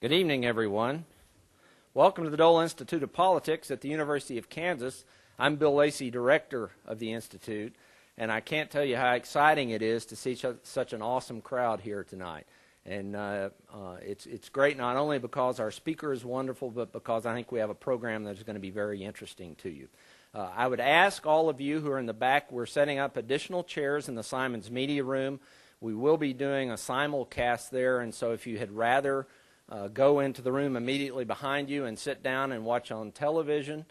Good evening, everyone. Welcome to the Dole Institute of Politics at the University of Kansas. I'm Bill Lacey, director of the Institute, and I can't tell you how exciting it is to see such an awesome crowd here tonight. And it's great not only because our speaker is wonderful, but because I think we have a program that's going to be very interesting to you. I would ask all of you who are in the back, we're setting up additional chairs in the Simons Media Room. We will be doing a simulcast there, and so if you had rather go into the room immediately behind you and sit down and watch on television,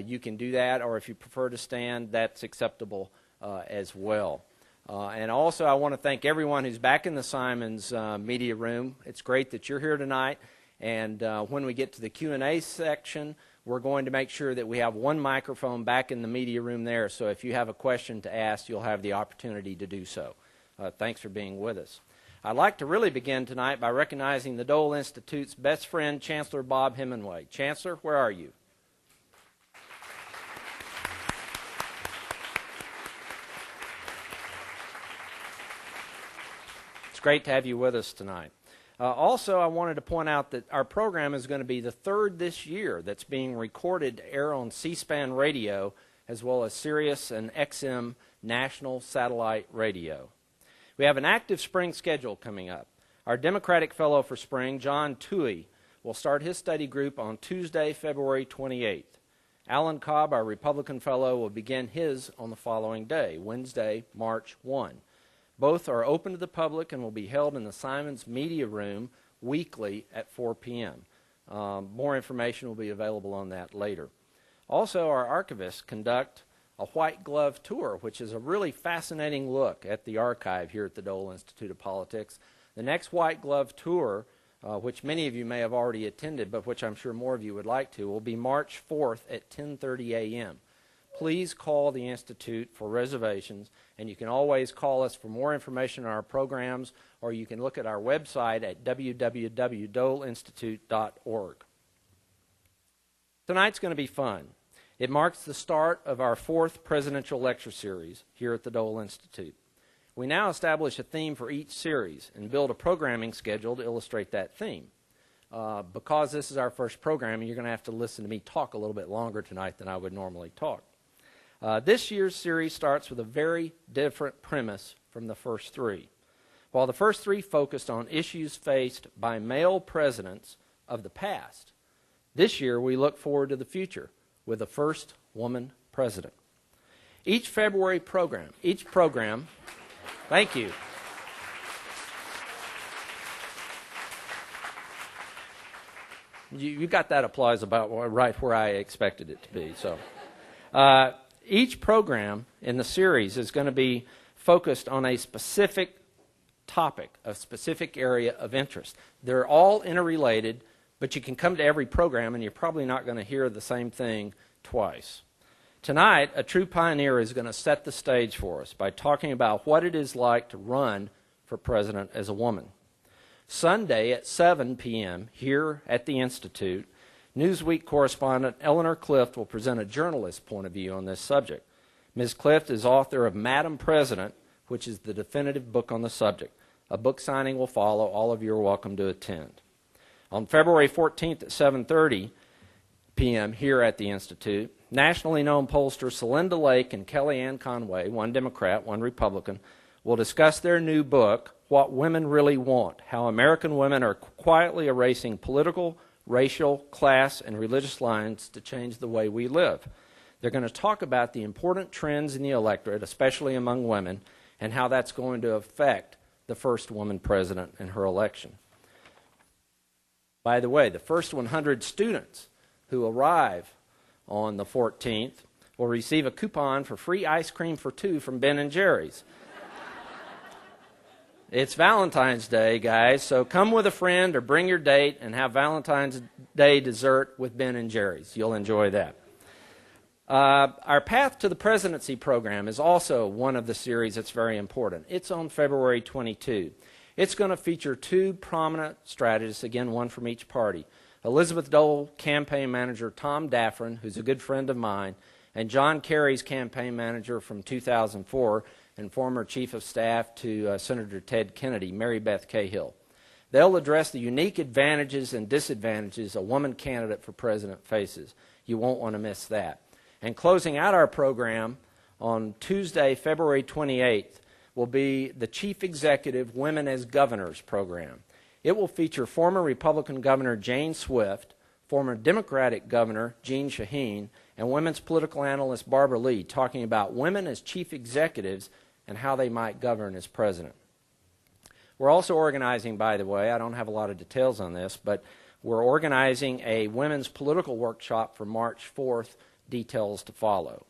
you can do that, or if you prefer to stand, that's acceptable as well. And also I want to thank everyone who's back in the Simons Media Room. It's great that you're here tonight, and when we get to the Q&A section, we're going to make sure that we have one microphone back in the media room there, so if you have a question to ask, you'll have the opportunity to do so. Thanks for being with us. I'd like to really begin tonight by recognizing the Dole Institute's best friend, Chancellor Bob Hemingway. Chancellor, where are you? It's great to have you with us tonight. Also, I wanted to point out that our program is going to be the third this year that's being recorded to air on C-SPAN radio, as well as Sirius and XM national satellite radio. We have an active spring schedule coming up. Our Democratic Fellow for Spring, John Toohey, will start his study group on Tuesday, February 28th. Alan Cobb, our Republican Fellow, will begin his on the following day, Wednesday, March 1. Both are open to the public and will be held in the Simons Media Room weekly at 4 p.m. More information will be available on that later. Also, our archivists conduct a white glove tour, which is a really fascinating look at the archive here at the Dole Institute of Politics. The next white glove tour, which many of you may have already attended, but which I'm sure more of you would like to, will be March 4th at 10:30 a.m. Please call the Institute for reservations, and you can always call us for more information on our programs, or you can look at our website at www.doleinstitute.org. Tonight's going to be fun. It marks the start of our fourth presidential lecture series here at the Dole Institute. We now establish a theme for each series and build a programming schedule to illustrate that theme. Because this is our first program, you're going to have to listen to me talk a little bit longer tonight than I would normally talk. This year's series starts with a very different premise from the first three. While the first three focused on issues faced by male presidents of the past, this year we look forward to the future with the first woman president. Each program, thank you. You got that applause about right where I expected it to be. So, each program in the series is going to be focused on a specific topic, a specific area of interest. They're all interrelated, but you can come to every program and you're probably not going to hear the same thing twice. Tonight, a true pioneer is going to set the stage for us by talking about what it is like to run for president as a woman. Sunday at 7 p.m. here at the Institute, Newsweek correspondent Eleanor Clift will present a journalist's point of view on this subject. Ms. Clift is author of Madam President, which is the definitive book on the subject. A book signing will follow. All of you are welcome to attend. On February 14th at 7:30 p.m. here at the Institute, nationally known pollsters Celinda Lake and Kellyanne Conway, one Democrat, one Republican, will discuss their new book, What Women Really Want, How American Women Are Quietly Erasing Political, Racial, Class, and Religious Lines to Change the Way We Live. They're going to talk about the important trends in the electorate, especially among women, and how that's going to affect the first woman president and her election. By the way, the first 100 students who arrive on the 14th will receive a coupon for free ice cream for two from Ben & Jerry's. It's Valentine's Day, guys, so come with a friend or bring your date and have Valentine's Day dessert with Ben & Jerry's. You'll enjoy that. Our Path to the Presidency program is also one of the series that's very important. It's on February 22. It's going to feature two prominent strategists, again, one from each party. Elizabeth Dole campaign manager Tom Daffrin, who's a good friend of mine, and John Kerry's campaign manager from 2004 and former chief of staff to Senator Ted Kennedy, Mary Beth Cahill. They'll address the unique advantages and disadvantages a woman candidate for president faces. You won't want to miss that. And closing out our program on Tuesday, February 28th, will be the Chief Executive Women as Governors program. It will feature former Republican Governor Jane Swift, former Democratic Governor Jeanne Shaheen, and women's political analyst Barbara Lee talking about women as chief executives and how they might govern as president. We're also organizing, by the way, I don't have a lot of details on this, but we're organizing a women's political workshop for March 4th, details to follow.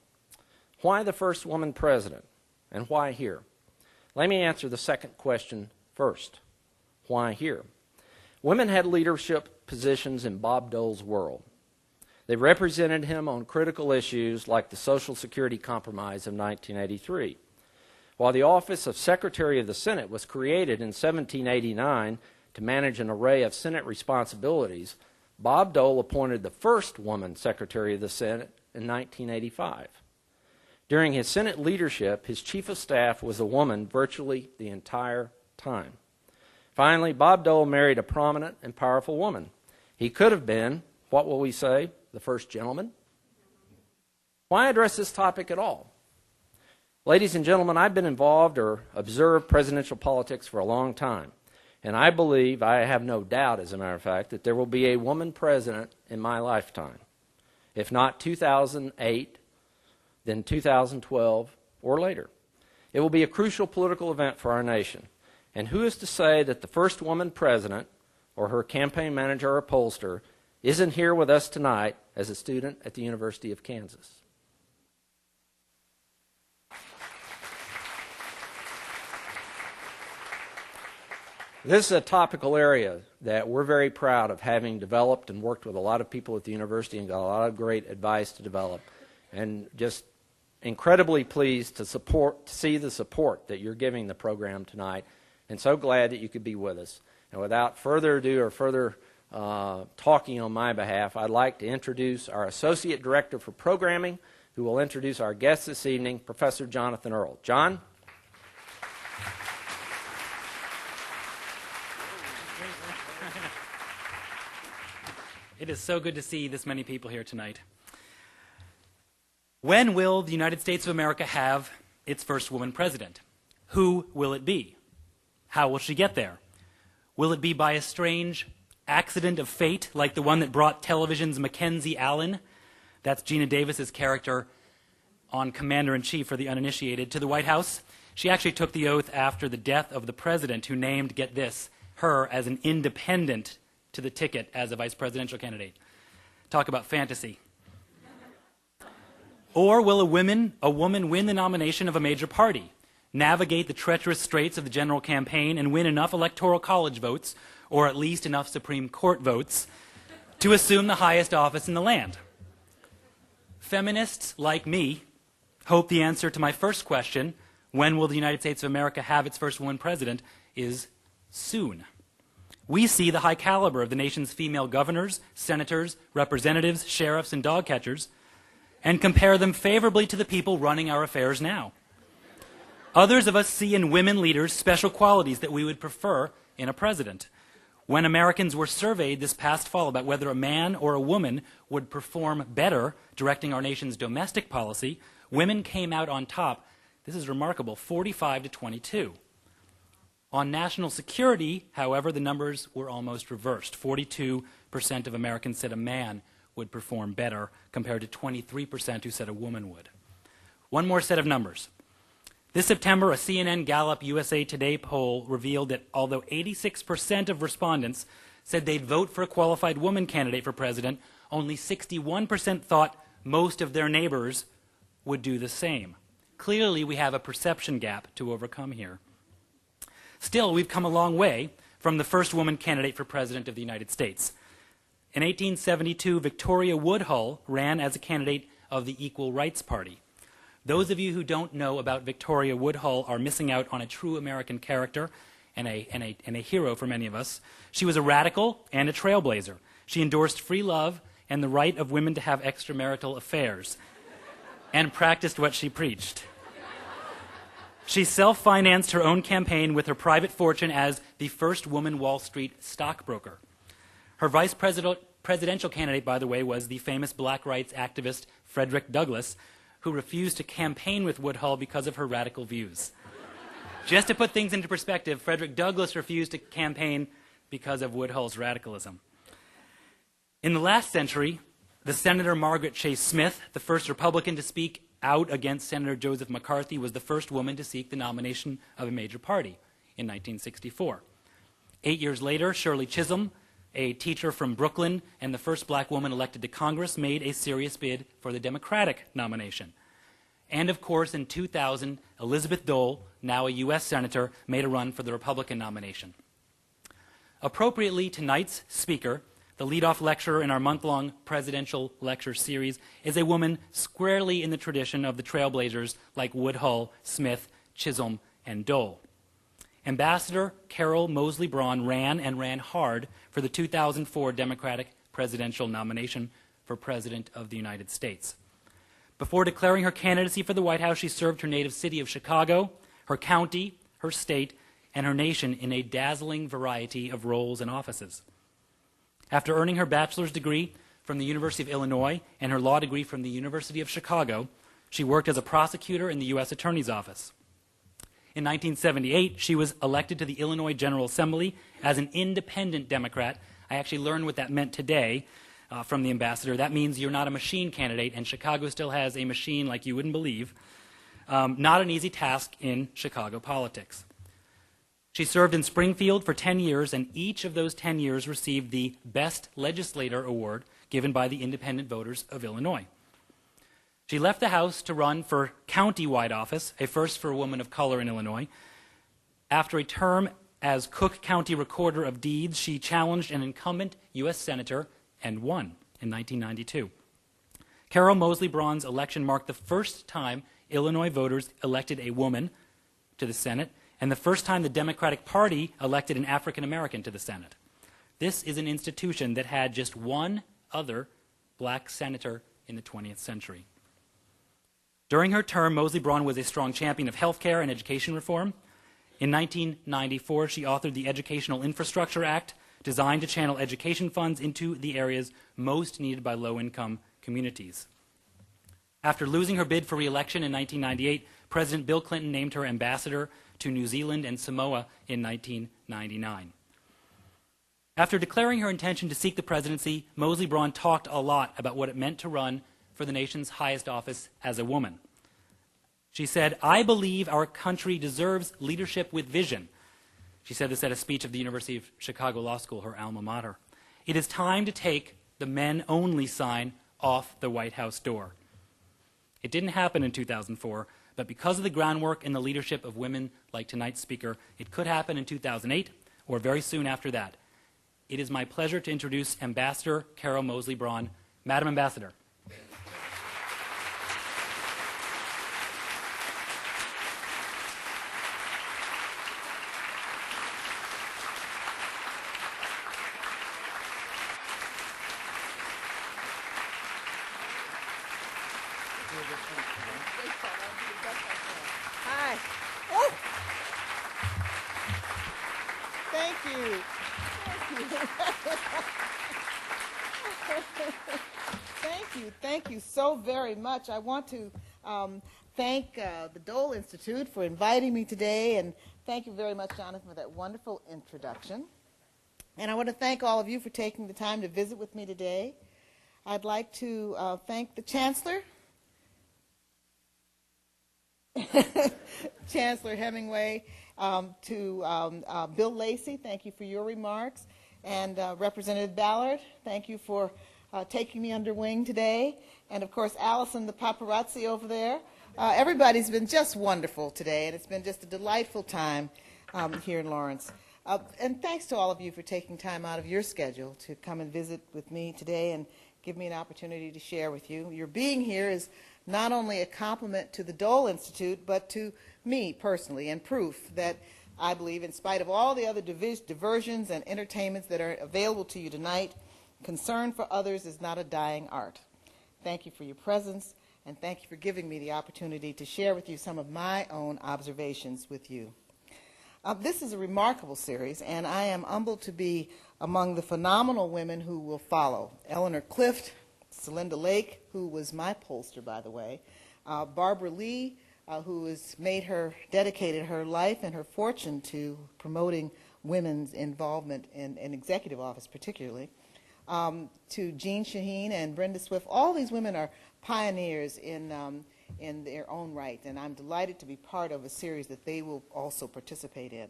Why the first woman president, and why here? Let me answer the second question first. Why here? Women had leadership positions in Bob Dole's world. They represented him on critical issues like the Social Security Compromise of 1983. While the office of Secretary of the Senate was created in 1789 to manage an array of Senate responsibilities, Bob Dole appointed the first woman Secretary of the Senate in 1985. During his Senate leadership, his chief of staff was a woman virtually the entire time. Finally, Bob Dole married a prominent and powerful woman. He could have been, what will we say, the first gentleman? Why address this topic at all? Ladies and gentlemen, I've been involved or observed presidential politics for a long time, and I believe, I have no doubt, as a matter of fact, that there will be a woman president in my lifetime. If not 2008, then 2012 or later. It will be a crucial political event for our nation. And who is to say that the first woman president, or her campaign manager or pollster, isn't here with us tonight as a student at the University of Kansas? This is a topical area that we're very proud of having developed and worked with a lot of people at the university and got a lot of great advice to develop. And just incredibly pleased to see the support that you're giving the program tonight, and so glad that you could be with us. And without further ado or further talking on my behalf, I'd like to introduce our Associate Director for Programming, who will introduce our guest this evening, Professor Jonathan Earl. John? It is so good to see this many people here tonight. When will the United States of America have its first woman president? Who will it be? How will she get there? Will it be by a strange accident of fate like the one that brought television's Mackenzie Allen, that's Gina Davis's character on Commander-in-Chief for the uninitiated, to the White House? She actually took the oath after the death of the president who named, get this, her as an independent to the ticket as a vice presidential candidate. Talk about fantasy. Or will a woman win the nomination of a major party, navigate the treacherous straits of the general campaign, and win enough electoral college votes, or at least enough Supreme Court votes, to assume the highest office in the land? Feminists like me hope the answer to my first question, when will the United States of America have its first woman president, is soon. We see the high caliber of the nation's female governors, senators, representatives, sheriffs, and dog catchers, and compare them favorably to the people running our affairs now. Others of us see in women leaders special qualities that we would prefer in a president. When Americans were surveyed this past fall about whether a man or a woman would perform better directing our nation's domestic policy, women came out on top. This is remarkable, 45 to 22. On national security, however, the numbers were almost reversed. 42% of Americans said a man would perform better, compared to 23% who said a woman would. One more set of numbers. This September, a CNN Gallup USA Today poll revealed that although 86% of respondents said they'd vote for a qualified woman candidate for president, only 61% thought most of their neighbors would do the same. Clearly, we have a perception gap to overcome here. Still, we've come a long way from the first woman candidate for president of the United States. In 1872, Victoria Woodhull ran as a candidate of the Equal Rights Party. Those of you who don't know about Victoria Woodhull are missing out on a true American character and a hero for many of us. She was a radical and a trailblazer. She endorsed free love and the right of women to have extramarital affairs and practiced what she preached. She self-financed her own campaign with her private fortune as the first woman Wall Street stockbroker. Her vice presidential candidate, by the way, was the famous black rights activist Frederick Douglass, who refused to campaign with Woodhull because of her radical views. Just to put things into perspective, Frederick Douglass refused to campaign because of Woodhull's radicalism. In the last century, the Senator Margaret Chase Smith, the first Republican to speak out against Senator Joseph McCarthy, was the first woman to seek the nomination of a major party in 1964. 8 years later, Shirley Chisholm, a teacher from Brooklyn and the first black woman elected to Congress, made a serious bid for the Democratic nomination. And of course, in 2000, Elizabeth Dole, now a U.S. Senator, made a run for the Republican nomination. Appropriately, tonight's speaker, the leadoff lecturer in our month-long presidential lecture series, is a woman squarely in the tradition of the trailblazers like Woodhull, Smith, Chisholm, and Dole. Ambassador Carol Moseley-Braun ran hard for the 2004 Democratic presidential nomination for President of the United States. Before declaring her candidacy for the White House, she served her native city of Chicago, her county, her state, and her nation in a dazzling variety of roles and offices. After earning her bachelor's degree from the University of Illinois and her law degree from the University of Chicago, she worked as a prosecutor in the U.S. Attorney's Office. In 1978, she was elected to the Illinois General Assembly as an independent Democrat. I actually learned what that meant today from the ambassador. That means you're not a machine candidate, and Chicago still has a machine like you wouldn't believe. Not an easy task in Chicago politics. She served in Springfield for 10 years, and each of those 10 years received the Best Legislator Award given by the independent voters of Illinois. She left the House to run for county-wide office, a first for a woman of color in Illinois. After a term as Cook County Recorder of Deeds, she challenged an incumbent U.S. Senator and won in 1992. Carol Moseley-Braun's election marked the first time Illinois voters elected a woman to the Senate and the first time the Democratic Party elected an African American to the Senate. This is an institution that had just one other black senator in the 20th century. During her term, Moseley-Braun was a strong champion of health care and education reform. In 1994, she authored the Educational Infrastructure Act, designed to channel education funds into the areas most needed by low-income communities. After losing her bid for re-election in 1998, President Bill Clinton named her ambassador to New Zealand and Samoa in 1999. After declaring her intention to seek the presidency, Moseley-Braun talked a lot about what it meant to run for the nation's highest office as a woman. She said, "I believe our country deserves leadership with vision." She said this at a speech of the University of Chicago Law School, her alma mater. "It is time to take the men-only sign off the White House door." It didn't happen in 2004, but because of the groundwork and the leadership of women like tonight's speaker, it could happen in 2008 or very soon after that. It is my pleasure to introduce Ambassador Carol Moseley-Braun. Madam Ambassador. Hi. Oh. Thank you. Thank you so very much. I want to thank the Dole Institute for inviting me today, and thank you very much, Jonathan, for that wonderful introduction. And I want to thank all of you for taking the time to visit with me today. I'd like to thank the Chancellor, Chancellor Hemingway, to Bill Lacey, thank you for your remarks, and Representative Ballard, thank you for taking me under wing today, and of course Allison, the paparazzi over there. Everybody's been just wonderful today, and it's been just a delightful time here in Lawrence. And thanks to all of you for taking time out of your schedule to come and visit with me today and give me an opportunity to share with you. Your being here is not only a compliment to the Dole Institute, but to me personally, and proof that I believe, in spite of all the other diversions and entertainments that are available to you tonight, concern for others is not a dying art. Thank you for your presence, and thank you for giving me the opportunity to share with you some of my own observations with you. This is a remarkable series, and I am humbled to be among the phenomenal women who will follow. Eleanor Clift, Celinda Lake, who was my pollster, by the way, Barbara Lee, who has dedicated her life and her fortune to promoting women's involvement in executive office particularly, to Jean Shaheen and Brenda Swift. All these women are pioneers in their own right, and I'm delighted to be part of a series that they will also participate in.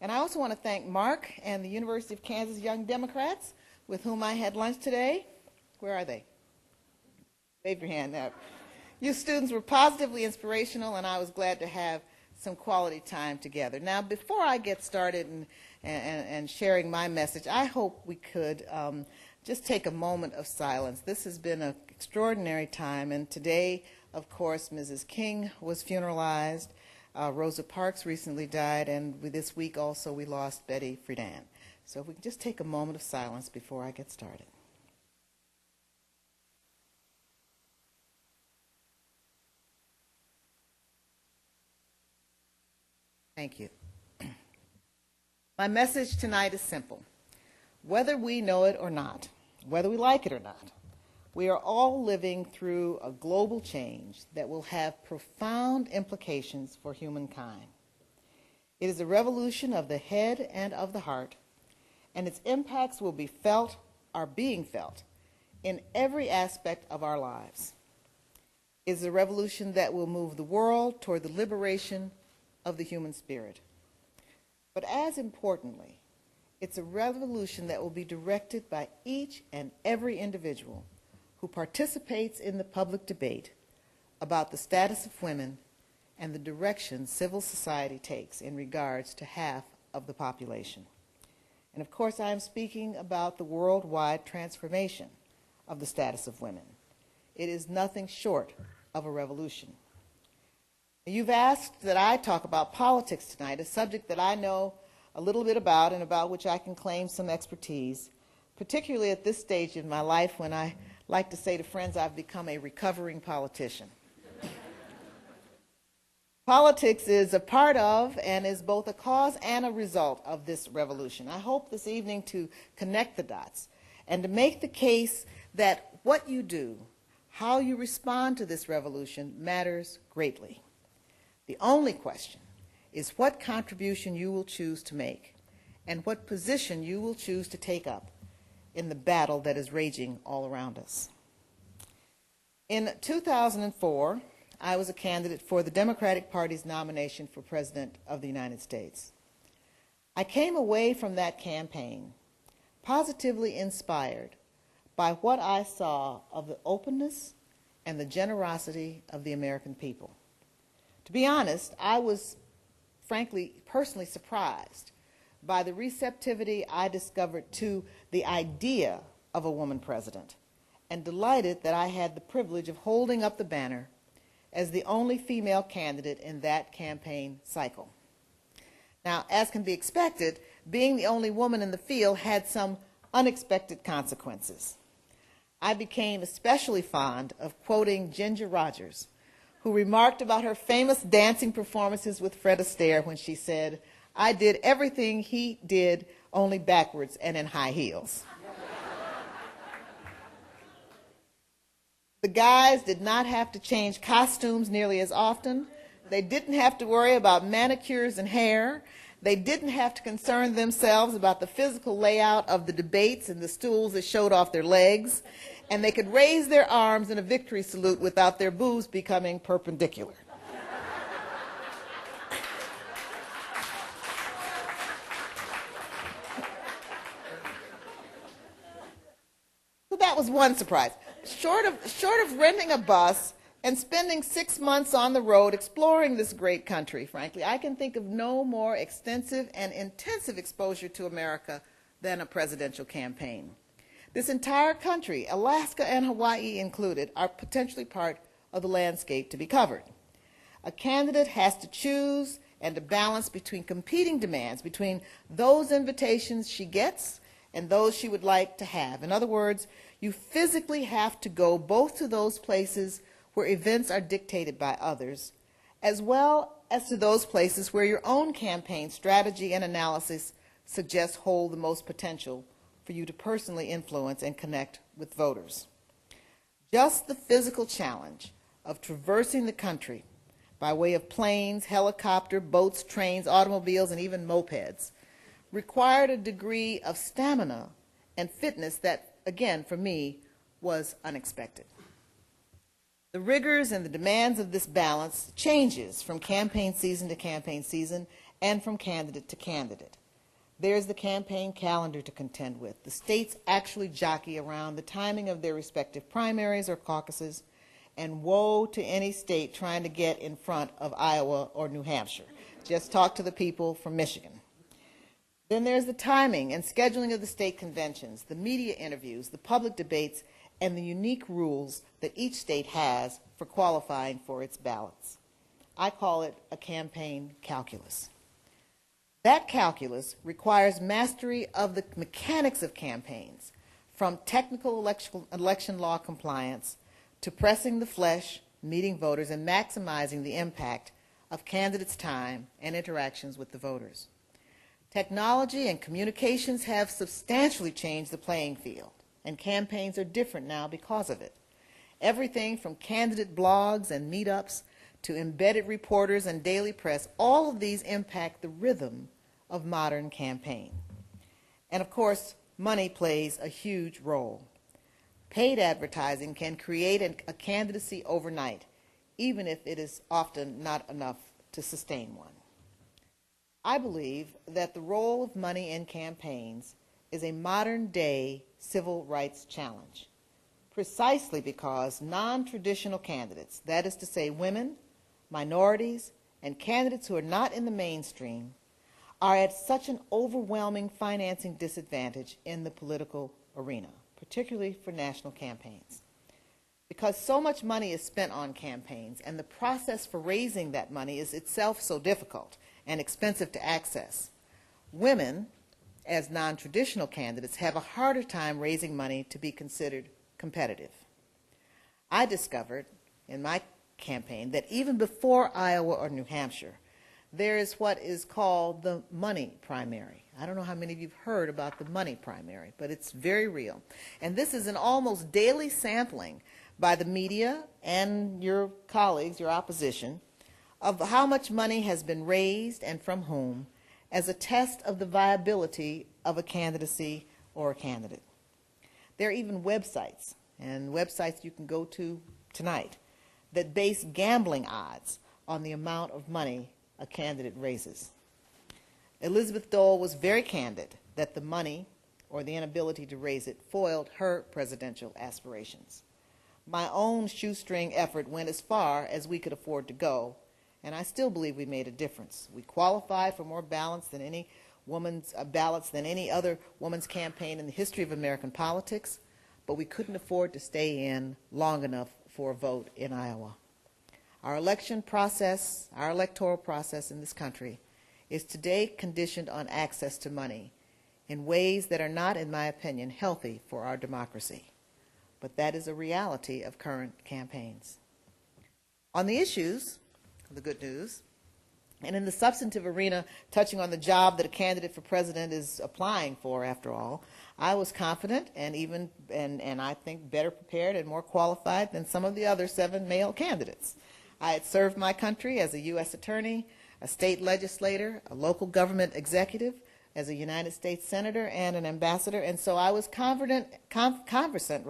And I also want to thank Mark and the University of Kansas Young Democrats, with whom I had lunch today. Where are they? Wave your hand up. You students were positively inspirational, and I was glad to have some quality time together. Now, before I get started and sharing my message, I hope we could just take a moment of silence. This has been an extraordinary time, and today, of course, Mrs. King was funeralized. Rosa Parks recently died, and this week also we lost Betty Friedan. So if we can just take a moment of silence before I get started. Thank you. My message tonight is simple. Whether we know it or not, whether we like it or not, we are all living through a global change that will have profound implications for humankind. It is a revolution of the head and of the heart, and its impacts will be felt, are being felt, in every aspect of our lives. It is a revolution that will move the world toward the liberation of the human spirit. But as importantly, it's a revolution that will be directed by each and every individual who participates in the public debate about the status of women and the direction civil society takes in regards to half of the population. And of course, I am speaking about the worldwide transformation of the status of women. It is nothing short of a revolution. You've asked that I talk about politics tonight, a subject that I know a little bit about and about which I can claim some expertise, particularly at this stage in my life when I like to say to friends I've become a recovering politician. Politics is a part of and is both a cause and a result of this revolution. I hope this evening to connect the dots and to make the case that what you do, how you respond to this revolution, matters greatly. The only question is what contribution you will choose to make and what position you will choose to take up in the battle that is raging all around us. In 2004, I was a candidate for the Democratic Party's nomination for President of the United States. I came away from that campaign positively inspired by what I saw of the openness and the generosity of the American people. To be honest, I was, frankly, personally surprised by the receptivity I discovered to the idea of a woman president, and delighted that I had the privilege of holding up the banner as the only female candidate in that campaign cycle. Now, as can be expected, being the only woman in the field had some unexpected consequences. I became especially fond of quoting Ginger Rogers, who remarked about her famous dancing performances with Fred Astaire when she said, "I did everything he did, only backwards and in high heels." The guys did not have to change costumes nearly as often. They didn't have to worry about manicures and hair. They didn't have to concern themselves about the physical layout of the debates and the stools that showed off their legs. And they could raise their arms in a victory salute without their boobs becoming perpendicular. So that was one surprise. Short of renting a bus and spending 6 months on the road exploring this great country, frankly, I can think of no more extensive and intensive exposure to America than a presidential campaign. This entire country, Alaska and Hawaii included, are potentially part of the landscape to be covered. A candidate has to choose and to balance between competing demands, between those invitations she gets and those she would like to have. In other words, you physically have to go both to those places where events are dictated by others, as well as to those places where your own campaign strategy and analysis suggest hold the most potential for you to personally influence and connect with voters. Just the physical challenge of traversing the country by way of planes, helicopter, boats, trains, automobiles, and even mopeds required a degree of stamina and fitness that, again, for me, was unexpected. The rigors and the demands of this balance changes from campaign season to campaign season and from candidate to candidate. There's the campaign calendar to contend with. The states actually jockey around the timing of their respective primaries or caucuses, and woe to any state trying to get in front of Iowa or New Hampshire. Just talk to the people from Michigan. Then there's the timing and scheduling of the state conventions, the media interviews, the public debates, and the unique rules that each state has for qualifying for its ballots. I call it a campaign calculus. That calculus requires mastery of the mechanics of campaigns, from technical election law compliance to pressing the flesh, meeting voters, and maximizing the impact of candidates' time and interactions with the voters. Technology and communications have substantially changed the playing field, and campaigns are different now because of it. Everything from candidate blogs and meetups to embedded reporters and daily press, all of these impact the rhythm of modern campaign. And of course, money plays a huge role. Paid advertising can create a candidacy overnight, even if it is often not enough to sustain one. I believe that the role of money in campaigns is a modern-day civil rights challenge, precisely because non-traditional candidates, that is to say women, minorities, and candidates who are not in the mainstream, are at such an overwhelming financing disadvantage in the political arena, particularly for national campaigns. Because so much money is spent on campaigns, and the process for raising that money is itself so difficult and expensive to access, women, as non-traditional candidates, have a harder time raising money to be considered competitive. I discovered in my campaign that even before Iowa or New Hampshire, there is what is called the money primary. I don't know how many of you have heard about the money primary, but it's very real. And this is an almost daily sampling by the media and your colleagues, your opposition, of how much money has been raised and from whom, as a test of the viability of a candidacy or a candidate. There are even websites, and websites you can go to tonight, that base gambling odds on the amount of money a candidate raises. Elizabeth Dole was very candid that the money, or the inability to raise it, foiled her presidential aspirations. My own shoestring effort went as far as we could afford to go, and I still believe we made a difference. We qualified for more ballots than any other woman's campaign in the history of American politics, but we couldn't afford to stay in long enough for a vote in Iowa. Our election process, our electoral process in this country, is today conditioned on access to money in ways that are not, in my opinion, healthy for our democracy. But that is a reality of current campaigns. On the issues, the good news, and in the substantive arena touching on the job that a candidate for president is applying for, after all, I was confident and I think better prepared and more qualified than some of the other 7 male candidates. I had served my country as a U.S. attorney, a state legislator, a local government executive, as a United States senator and an ambassador, and so I was conversant,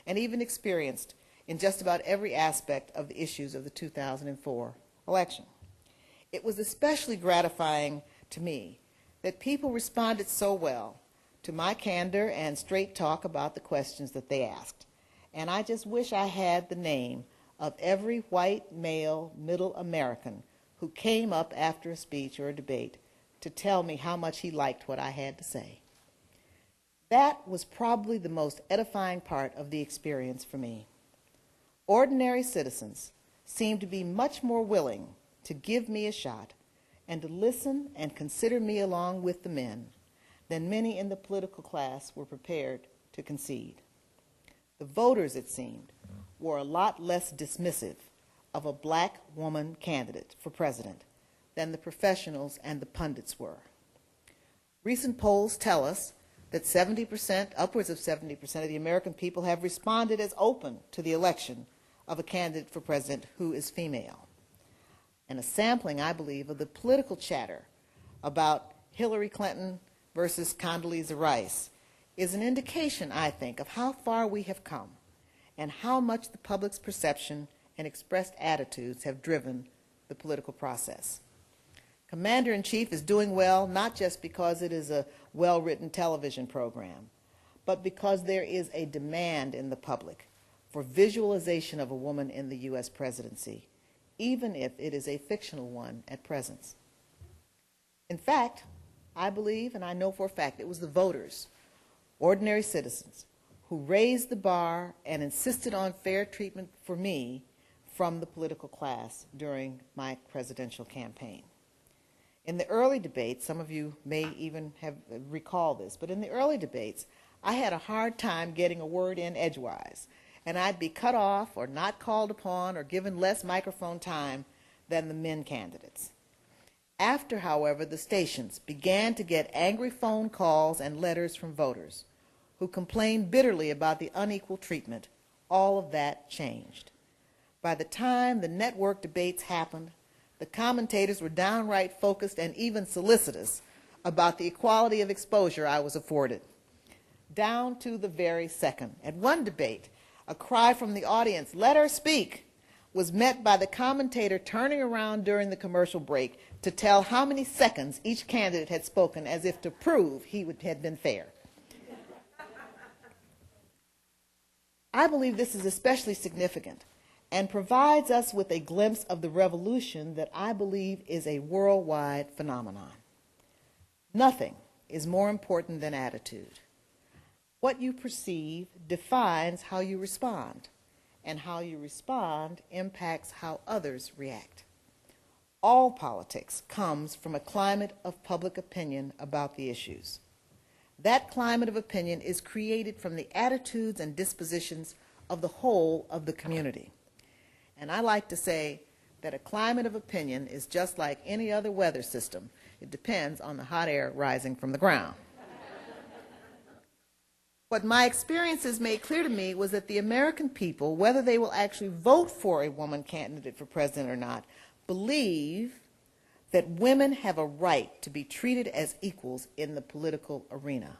and even experienced in just about every aspect of the issues of the 2004 election. It was especially gratifying to me that people responded so well to my candor and straight talk about the questions that they asked. And I just wish I had the name of every white, male, middle American who came up after a speech or a debate to tell me how much he liked what I had to say. That was probably the most edifying part of the experience for me. Ordinary citizens seemed to be much more willing to give me a shot and to listen and consider me along with the men than many in the political class were prepared to concede. The voters, it seemed, were a lot less dismissive of a black woman candidate for president than the professionals and the pundits were. Recent polls tell us that 70%, upwards of 70% of the American people have responded as open to the election of a candidate for president who is female. And a sampling, I believe, of the political chatter about Hillary Clinton versus Condoleezza Rice is an indication, I think, of how far we have come and how much the public's perception and expressed attitudes have driven the political process. Commander-in-Chief is doing well not just because it is a well-written television program, but because there is a demand in the public for visualization of a woman in the U.S. presidency, even if it is a fictional one at present. In fact, I believe, and I know for a fact, it was the voters, ordinary citizens, who raised the bar and insisted on fair treatment for me from the political class during my presidential campaign. In the early debates, some of you may even have recalled this, but in the early debates, I had a hard time getting a word in edgewise, and I'd be cut off or not called upon or given less microphone time than the men candidates. After, however, the stations began to get angry phone calls and letters from voters who complained bitterly about the unequal treatment, all of that changed. By the time the network debates happened, the commentators were downright focused and even solicitous about the equality of exposure I was afforded, down to the very second. At one debate, a cry from the audience, "Let her speak," was met by the commentator turning around during the commercial break to tell how many seconds each candidate had spoken, as if to prove he had been fair. I believe this is especially significant and provides us with a glimpse of the revolution that I believe is a worldwide phenomenon. Nothing is more important than attitude. What you perceive defines how you respond, and how you respond impacts how others react. All politics comes from a climate of public opinion about the issues. That climate of opinion is created from the attitudes and dispositions of the whole of the community. And I like to say that a climate of opinion is just like any other weather system. It depends on the hot air rising from the ground. What my experiences made clear to me was that the American people, whether they will actually vote for a woman candidate for president or not, believe that women have a right to be treated as equals in the political arena.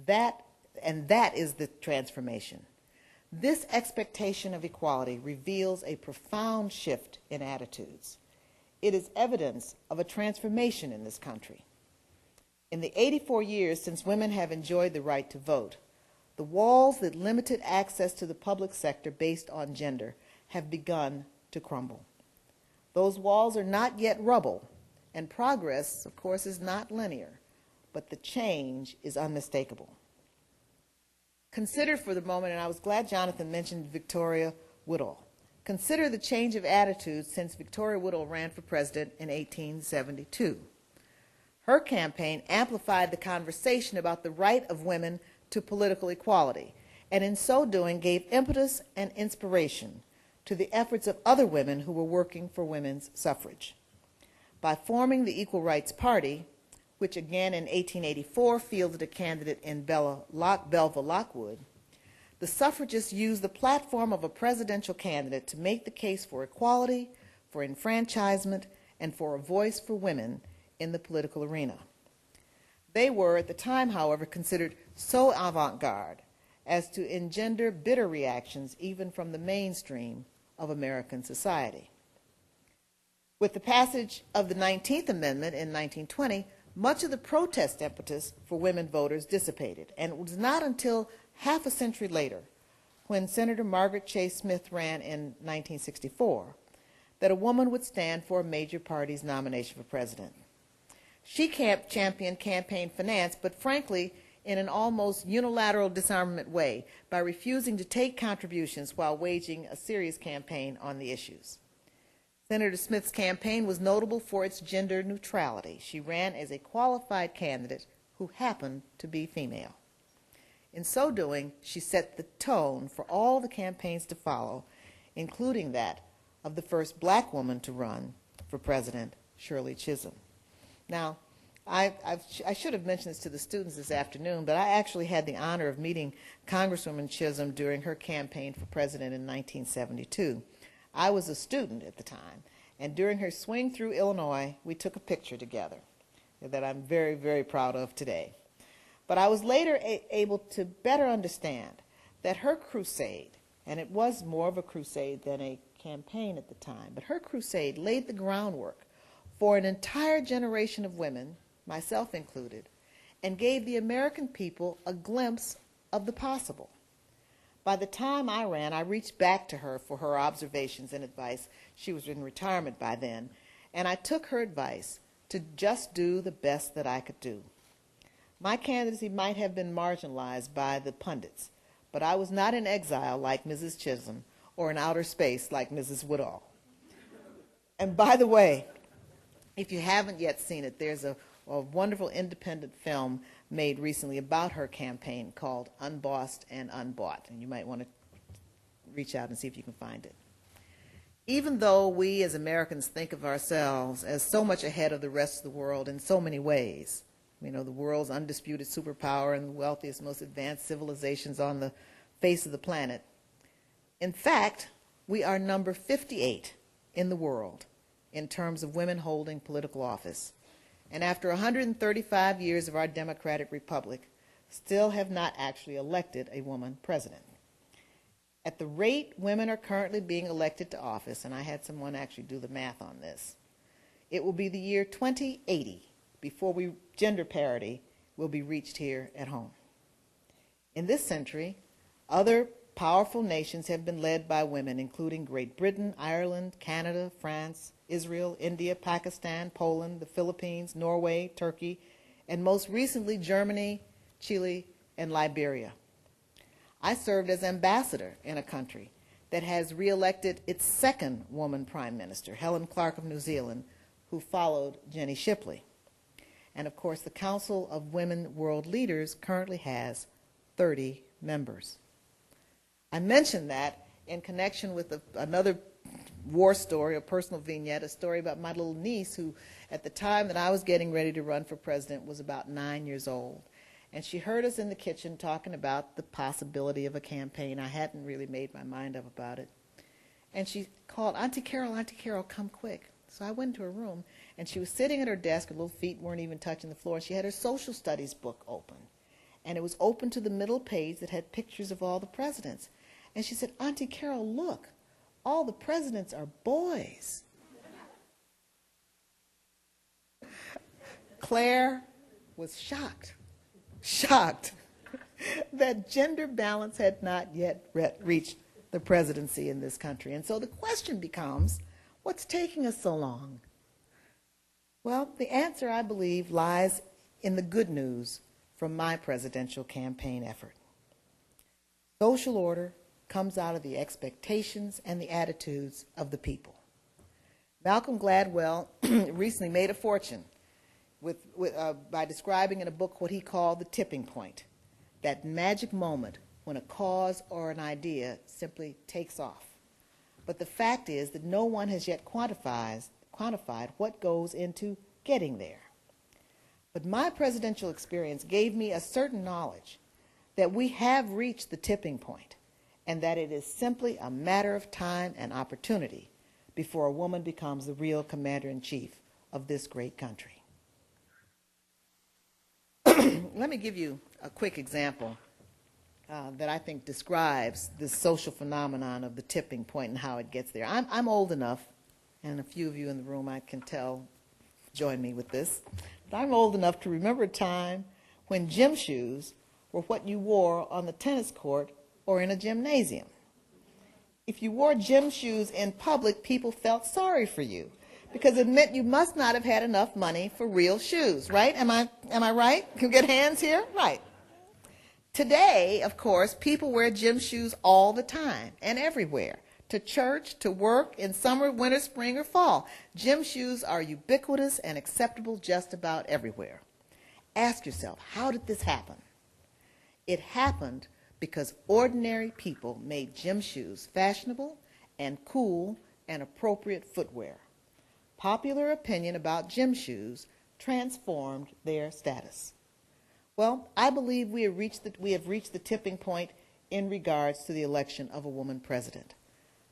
That is the transformation. This expectation of equality reveals a profound shift in attitudes. It is evidence of a transformation in this country. In the 84 years since women have enjoyed the right to vote, the walls that limited access to the public sector based on gender have begun to crumble. Those walls are not yet rubble, and progress, of course, is not linear, but the change is unmistakable. Consider for the moment, and I was glad Jonathan mentioned Victoria Woodhull. Consider the change of attitude since Victoria Woodhull ran for president in 1872. Her campaign amplified the conversation about the right of women to political equality, and in so doing gave impetus and inspiration to the efforts of other women who were working for women's suffrage. By forming the Equal Rights Party, which again in 1884 fielded a candidate in Belva Lockwood, the suffragists used the platform of a presidential candidate to make the case for equality, for enfranchisement, and for a voice for women in the political arena. They were, at the time, however, considered so avant-garde as to engender bitter reactions even from the mainstream of American society. With the passage of the 19th Amendment in 1920, much of the protest impetus for women voters dissipated, and it was not until half a century later, when Senator Margaret Chase Smith ran in 1964, that a woman would stand for a major party's nomination for president. She championed campaign finance, but frankly, in an almost unilateral disarmament way, by refusing to take contributions while waging a serious campaign on the issues. Senator Smith's campaign was notable for its gender neutrality. She ran as a qualified candidate who happened to be female. In so doing, she set the tone for all the campaigns to follow, including that of the first black woman to run for president, Shirley Chisholm. Now, I should have mentioned this to the students this afternoon, but I actually had the honor of meeting Congresswoman Chisholm during her campaign for president in 1972. I was a student at the time, and during her swing through Illinois, we took a picture together that I'm very, very proud of today. But I was later able to better understand that her crusade, and it was more of a crusade than a campaign at the time, but her crusade laid the groundwork for an entire generation of women, myself included, and gave the American people a glimpse of the possible. By the time I ran, I reached back to her for her observations and advice. She was in retirement by then, and I took her advice to just do the best that I could do. My candidacy might have been marginalized by the pundits, but I was not in exile like Mrs. Chisholm or in outer space like Mrs. Woodall. And by the way, if you haven't yet seen it, there's a wonderful independent film made recently about her campaign called Unbossed and Unbought, and you might want to reach out and see if you can find it. Even though we as Americans think of ourselves as so much ahead of the rest of the world in so many ways, you know, the world's undisputed superpower and the wealthiest, most advanced civilizations on the face of the planet, in fact, we are number 58 in the world in terms of women holding political office. And after 135 years of our democratic republic, still have not actually elected a woman president. At the rate women are currently being elected to office, and I had someone actually do the math on this, it will be the year 2080 before gender parity will be reached here at home. In this century, other powerful nations have been led by women, including Great Britain, Ireland, Canada, France, Israel, India, Pakistan, Poland, the Philippines, Norway, Turkey, and most recently Germany, Chile, and Liberia. I served as ambassador in a country that has re-elected its second woman prime minister, Helen Clark of New Zealand, who followed Jenny Shipley. And of course, the Council of Women World Leaders currently has 30 members. I mentioned that in connection with another war story, a personal vignette, a story about my little niece who, at the time that I was getting ready to run for president, was about 9 years old. And she heard us in the kitchen talking about the possibility of a campaign. I hadn't really made my mind up about it. And she called, Auntie Carol, come quick. So I went into her room, and she was sitting at her desk. Her little feet weren't even touching the floor. She had her social studies book open. And it was open to the middle page that had pictures of all the presidents. And she said, Auntie Carol, look, all the presidents are boys. Claire was shocked that gender balance had not yet reached the presidency in this country. And so the question becomes, what's taking us so long? Well, the answer, I believe, lies in the good news from my presidential campaign effort. Social order comes out of the expectations and the attitudes of the people. Malcolm Gladwell recently made a fortune by describing in a book what he called the tipping point, that magic moment when a cause or an idea simply takes off. But the fact is that no one has yet quantified what goes into getting there. But my presidential experience gave me a certain knowledge that we have reached the tipping point, and that it is simply a matter of time and opportunity before a woman becomes the real commander-in-chief of this great country. Let me give you a quick example that I think describes this social phenomenon of the tipping point and how it gets there. I'm old enough, and a few of you in the room I can tell join me with this, but I'm old enough to remember a time when gym shoes were what you wore on the tennis court or in a gymnasium. If you wore gym shoes in public, people felt sorry for you because it meant you must not have had enough money for real shoes, right? Am I right? Can we get hands here? Right. Today, of course, people wear gym shoes all the time and everywhere, to church, to work, in summer, winter, spring, or fall. Gym shoes are ubiquitous and acceptable just about everywhere. Ask yourself, how did this happen? It happened because ordinary people made gym shoes fashionable and cool and appropriate footwear. Popular opinion about gym shoes transformed their status. Well, I believe we have reached the tipping point in regards to the election of a woman president.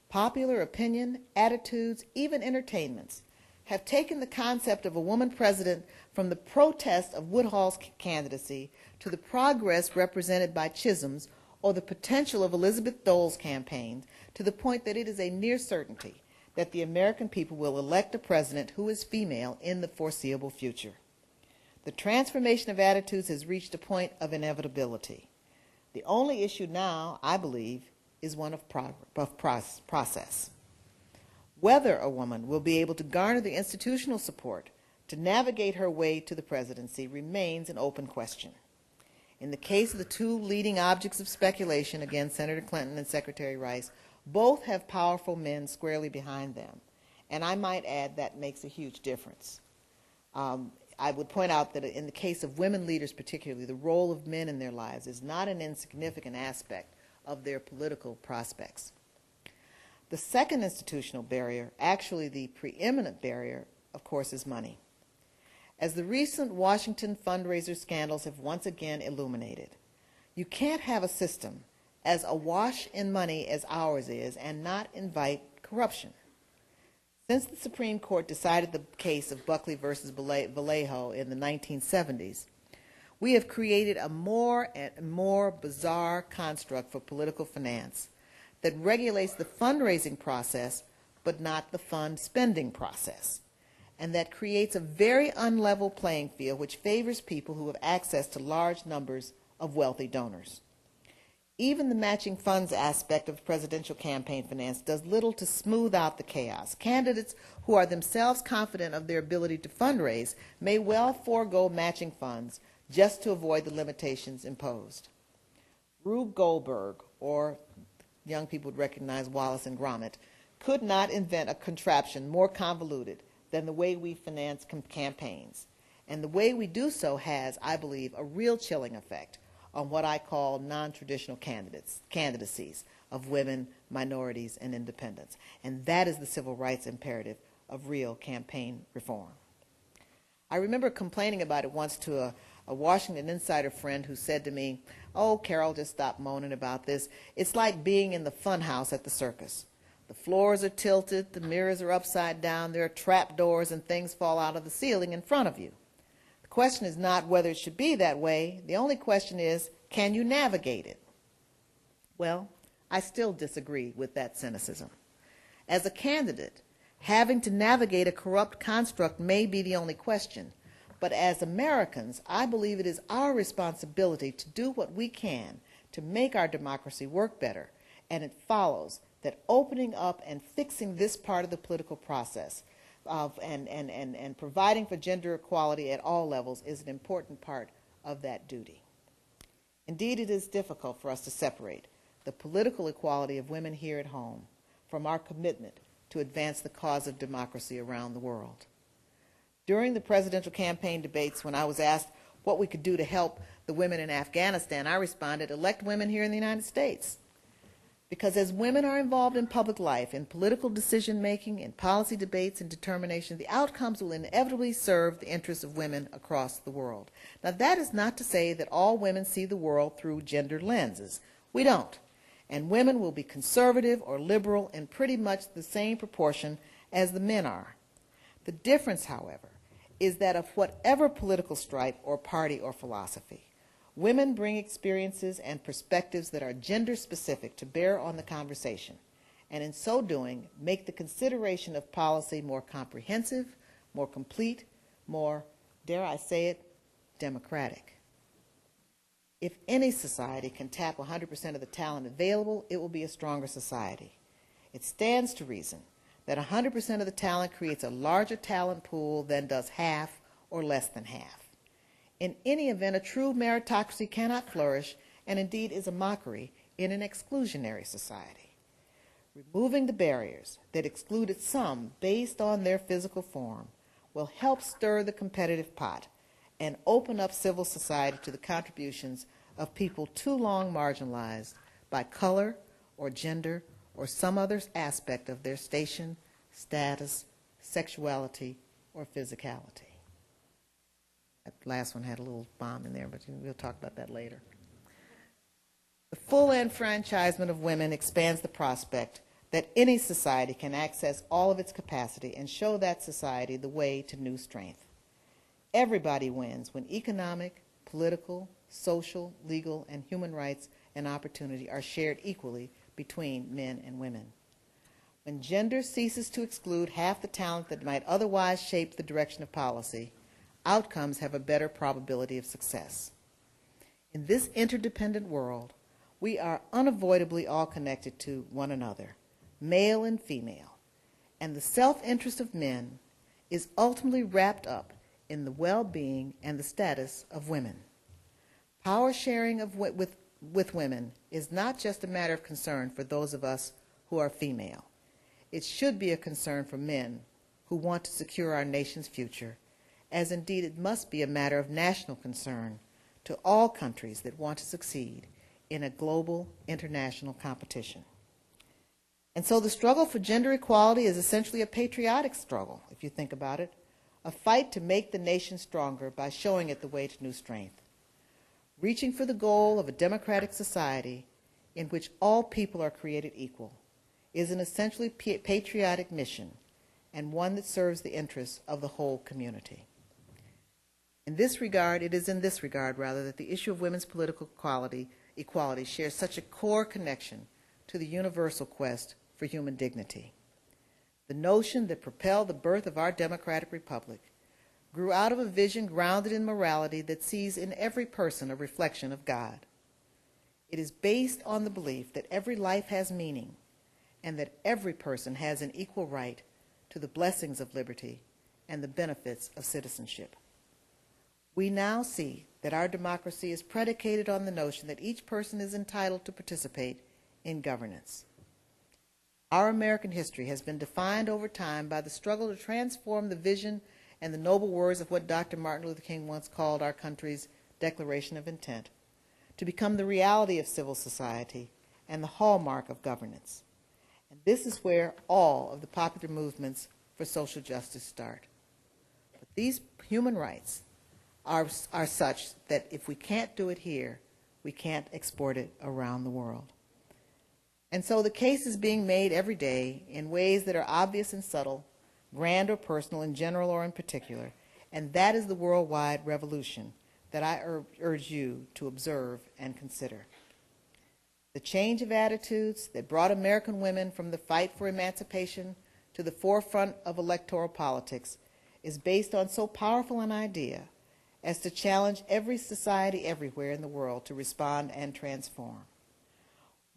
Popular opinion, attitudes, even entertainments have taken the concept of a woman president from the protest of Woodhull's candidacy to the progress represented by Chisholm's or the potential of Elizabeth Dole's campaign to the point that it is a near certainty that the American people will elect a president who is female in the foreseeable future. The transformation of attitudes has reached a point of inevitability. The only issue now, I believe, is one of process. Whether a woman will be able to garner the institutional support to navigate her way to the presidency remains an open question. In the case of the two leading objects of speculation against Senator Clinton and Secretary Rice, both have powerful men squarely behind them. And I might add that makes a huge difference. I would point out that in the case of women leaders particularly, the role of men in their lives is not an insignificant aspect of their political prospects. The second institutional barrier, actually the preeminent barrier, of course, is money. As the recent Washington fundraiser scandals have once again illuminated, you can't have a system as awash in money as ours is and not invite corruption. Since the Supreme Court decided the case of Buckley versus Vallejo in the 1970s, we have created a more and more bizarre construct for political finance that regulates the fundraising process but not the fund spending process, and that creates a very unlevel playing field which favors people who have access to large numbers of wealthy donors. Even the matching funds aspect of presidential campaign finance does little to smooth out the chaos. Candidates who are themselves confident of their ability to fundraise may well forego matching funds just to avoid the limitations imposed. Rube Goldberg, or young people would recognize Wallace and Gromit, could not invent a contraption more convoluted than the way we finance campaigns. And the way we do so has, I believe, a real chilling effect on what I call non-traditional candidacies of women, minorities, and independents. And that is the civil rights imperative of real campaign reform. I remember complaining about it once to a Washington insider friend who said to me, "Oh, Carol, just stop moaning about this. It's like being in the fun house at the circus. The floors are tilted, the mirrors are upside down, there are trap doors, and things fall out of the ceiling in front of you. The question is not whether it should be that way. The only question is, can you navigate it?" Well, I still disagree with that cynicism. As a candidate, having to navigate a corrupt construct may be the only question, but as Americans, I believe it is our responsibility to do what we can to make our democracy work better, and it follows that opening up and fixing this part of the political process and providing for gender equality at all levels is an important part of that duty. Indeed, it is difficult for us to separate the political equality of women here at home from our commitment to advance the cause of democracy around the world. During the presidential campaign debates, when I was asked what we could do to help the women in Afghanistan, I responded, elect women here in the United States. Because as women are involved in public life, in political decision-making, in policy debates and determination, the outcomes will inevitably serve the interests of women across the world. Now, that is not to say that all women see the world through gender lenses. We don't. And women will be conservative or liberal in pretty much the same proportion as the men are. The difference, however, is that of whatever political stripe or party or philosophy, women bring experiences and perspectives that are gender-specific to bear on the conversation, and in so doing, make the consideration of policy more comprehensive, more complete, more, dare I say it, democratic. If any society can tap 100% of the talent available, it will be a stronger society. It stands to reason that 100% of the talent creates a larger talent pool than does half or less than half. In any event, a true meritocracy cannot flourish, and indeed is a mockery, in an exclusionary society. Removing the barriers that excluded some based on their physical form will help stir the competitive pot and open up civil society to the contributions of people too long marginalized by color or gender or some other aspect of their station, status, sexuality, or physicality. That last one had a little bomb in there, but we'll talk about that later. The full enfranchisement of women expands the prospect that any society can access all of its capacity and show that society the way to new strength. Everybody wins when economic, political, social, legal, and human rights and opportunity are shared equally between men and women. When gender ceases to exclude half the talent that might otherwise shape the direction of policy, outcomes have a better probability of success. In this interdependent world, we are unavoidably all connected to one another, male and female, and the self-interest of men is ultimately wrapped up in the well-being and the status of women. Power sharing with women is not just a matter of concern for those of us who are female. It should be a concern for men who want to secure our nation's future, as indeed it must be a matter of national concern to all countries that want to succeed in a global international competition. And so the struggle for gender equality is essentially a patriotic struggle, if you think about it, a fight to make the nation stronger by showing it the way to new strength. Reaching for the goal of a democratic society in which all people are created equal is an essentially patriotic mission and one that serves the interests of the whole community. In this regard, it is in this regard, rather, that the issue of women's political equality shares such a core connection to the universal quest for human dignity. The notion that propelled the birth of our democratic republic grew out of a vision grounded in morality that sees in every person a reflection of God. It is based on the belief that every life has meaning and that every person has an equal right to the blessings of liberty and the benefits of citizenship. We now see that our democracy is predicated on the notion that each person is entitled to participate in governance. Our American history has been defined over time by the struggle to transform the vision and the noble words of what Dr. Martin Luther King once called our country's Declaration of Intent, to become the reality of civil society and the hallmark of governance. And this is where all of the popular movements for social justice start. But these human rights are such that if we can't do it here, we can't export it around the world. And so the case is being made every day in ways that are obvious and subtle, grand or personal, in general or in particular, and that is the worldwide revolution that I urge you to observe and consider. The change of attitudes that brought American women from the fight for emancipation to the forefront of electoral politics is based on so powerful an idea as to challenge every society everywhere in the world to respond and transform.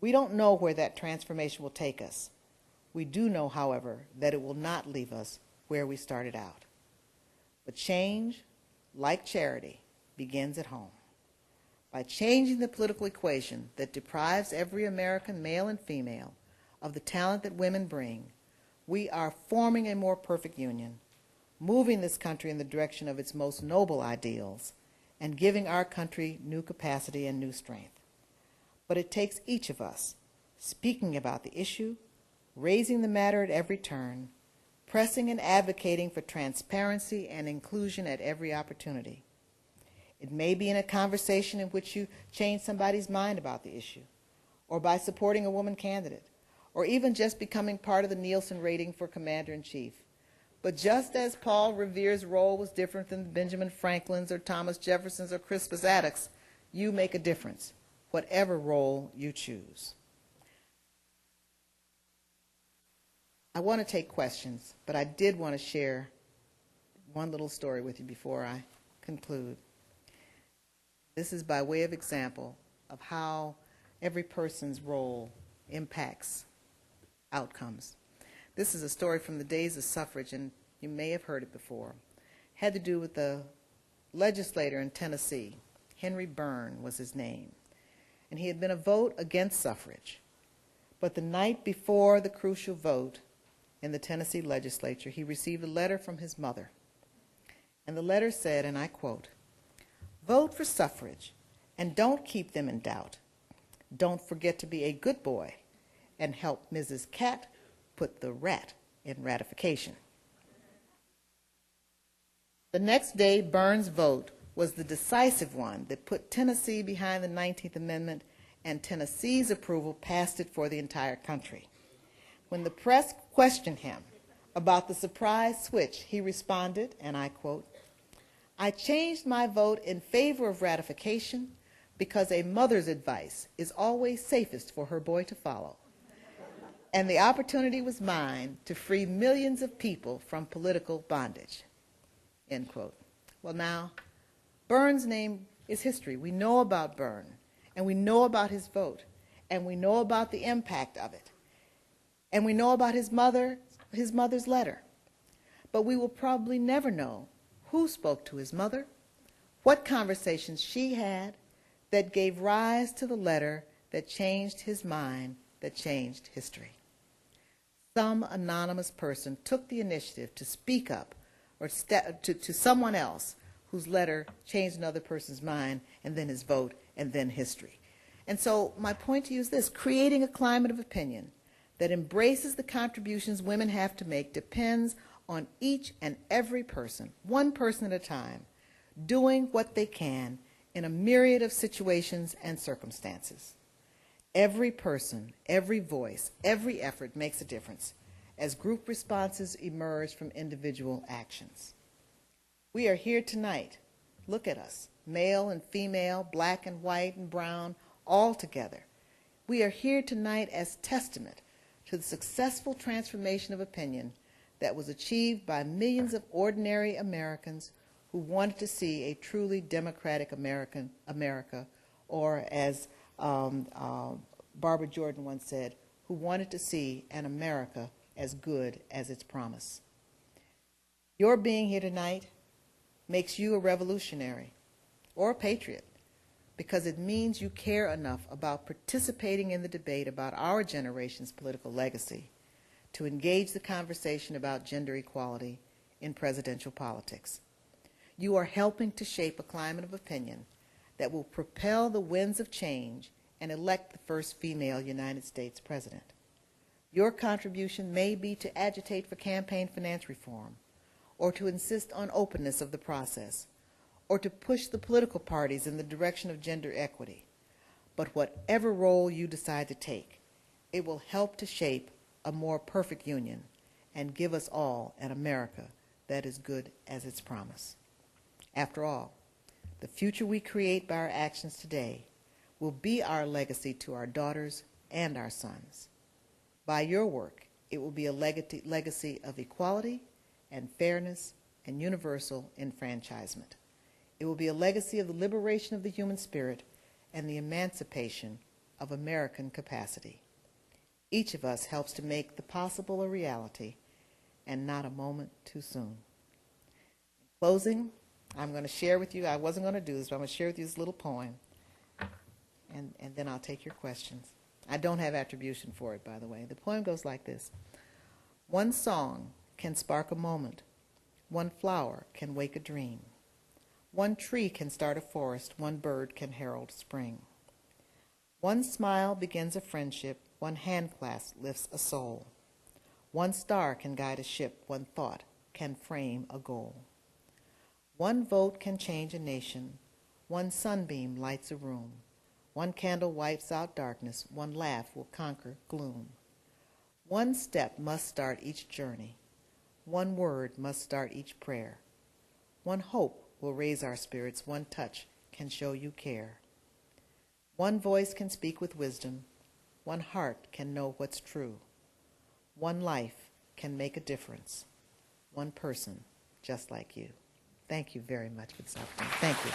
We don't know where that transformation will take us. We do know, however, that it will not leave us where we started out. But change, like charity, begins at home. By changing the political equation that deprives every American, male and female, of the talent that women bring, we are forming a more perfect union, moving this country in the direction of its most noble ideals, and giving our country new capacity and new strength. But it takes each of us speaking about the issue, raising the matter at every turn, pressing and advocating for transparency and inclusion at every opportunity. It may be in a conversation in which you change somebody's mind about the issue, or by supporting a woman candidate, or even just becoming part of the Nielsen rating for commander-in-chief. But just as Paul Revere's role was different than Benjamin Franklin's or Thomas Jefferson's or Crispus Attucks, you make a difference, whatever role you choose. I want to take questions, but I did want to share one little story with you before I conclude. This is by way of example of how every person's role impacts outcomes. This is a story from the days of suffrage, and you may have heard it before. It had to do with the legislator in Tennessee. Henry Byrne was his name. And he had been a vote against suffrage. But the night before the crucial vote in the Tennessee legislature, he received a letter from his mother. And the letter said, and I quote, "Vote for suffrage and don't keep them in doubt. Don't forget to be a good boy and help Mrs. Cat put the rat in ratification. The next day, Burns' vote was the decisive one that put Tennessee behind the 19th Amendment, and Tennessee's approval passed it for the entire country. When the press questioned him about the surprise switch, he responded, and I quote, "I changed my vote in favor of ratification because a mother's advice is always safest for her boy to follow. And the opportunity was mine to free millions of people from political bondage." End quote. Well, now, Burns' name is history. We know about Byrne, and we know about his vote, and we know about the impact of it, and we know about his mother's letter. But we will probably never know who spoke to his mother, what conversations she had that gave rise to the letter that changed his mind, that changed history. Some anonymous person took the initiative to speak up or to someone else whose letter changed another person's mind, and then his vote, and then history. And so my point to you is this: creating a climate of opinion that embraces the contributions women have to make depends on each and every person, one person at a time, doing what they can in a myriad of situations and circumstances. Every person, every voice, every effort makes a difference as group responses emerge from individual actions. We are here tonight. Look at us, male and female, black and white and brown, all together. We are here tonight as testament to the successful transformation of opinion that was achieved by millions of ordinary Americans who wanted to see a truly democratic America, or as Barbara Jordan once said, who wanted to see an America as good as its promise. Your being here tonight makes you a revolutionary or a patriot, because it means you care enough about participating in the debate about our generation's political legacy to engage the conversation about gender equality in presidential politics. You are helping to shape a climate of opinion that will propel the winds of change and elect the first female United States president. Your contribution may be to agitate for campaign finance reform, or to insist on openness of the process, or to push the political parties in the direction of gender equity. But whatever role you decide to take, it will help to shape a more perfect union and give us all an America that is good as its promise. After all, the future we create by our actions today will be our legacy to our daughters and our sons. By your work, it will be a legacy of equality and fairness and universal enfranchisement. It will be a legacy of the liberation of the human spirit and the emancipation of American capacity. Each of us helps to make the possible a reality, and not a moment too soon. In closing, I'm going to share with you, I wasn't going to do this, but I'm going to share with you this little poem, and then I'll take your questions. I don't have attribution for it, by the way. The poem goes like this. One song can spark a moment. One flower can wake a dream. One tree can start a forest. One bird can herald spring. One smile begins a friendship. One hand clasp lifts a soul. One star can guide a ship. One thought can frame a goal. One vote can change a nation. One sunbeam lights a room. One candle wipes out darkness. One laugh will conquer gloom. One step must start each journey. One word must start each prayer. One hope will raise our spirits. One touch can show you care. One voice can speak with wisdom. One heart can know what's true. One life can make a difference. One person just like you. Thank you very much for this opportunity. Thank you.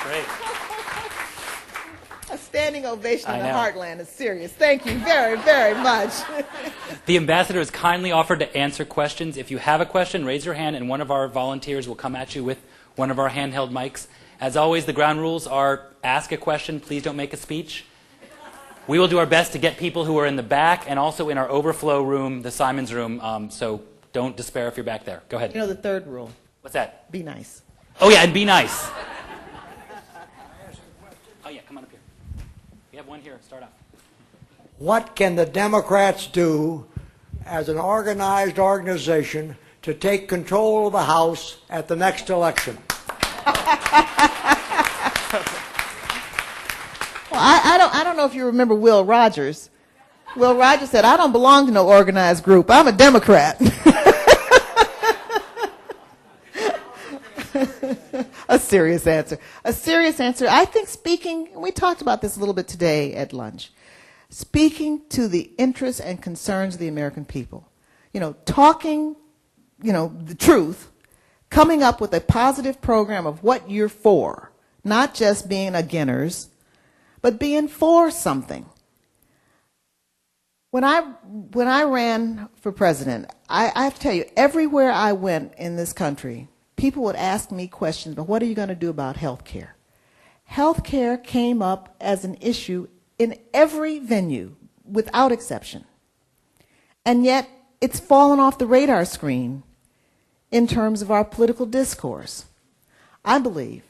Great. A standing ovation in I the know. heartland is serious. Thank you very, very much. The ambassador has kindly offered to answer questions. If you have a question, raise your hand and one of our volunteers will come at you with one of our handheld mics. As always, the ground rules are ask a question, please don't make a speech. We will do our best to get people who are in the back and also in our overflow room, the Simons room, so don't despair if you're back there. Go ahead. You know the third rule, What's that? be nice. Oh yeah, and be nice. Oh yeah, come on up here. We have one here. Start off. What can the Democrats do as an organized organization to take control of the House at the next election? Well, I don't know if you remember Will Rogers. Will Rogers said, I don't belong to no organized group. I'm a Democrat. A serious answer. A serious answer. I think speaking, we talked about this a little bit today at lunch, speaking to the interests and concerns of the American people. You know, talking, the truth, coming up with a positive program of what you're for, not just being againers, but being for something. When I ran for president, I have to tell you, everywhere I went in this country, people would ask me questions about what are you going to do about health care? Health care came up as an issue in every venue, without exception. And yet, it's fallen off the radar screen in terms of our political discourse. I believe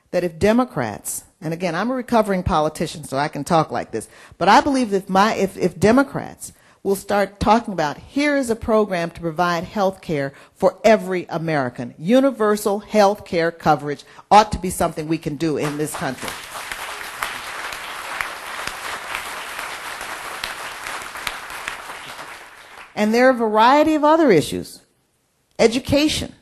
that if Democrats, and again, I'm a recovering politician, so I can talk like this, but I believe that if Democrats will start talking about, here is a program to provide health care for every American. Universal health care coverage ought to be something we can do in this country. And there are a variety of other issues. Education.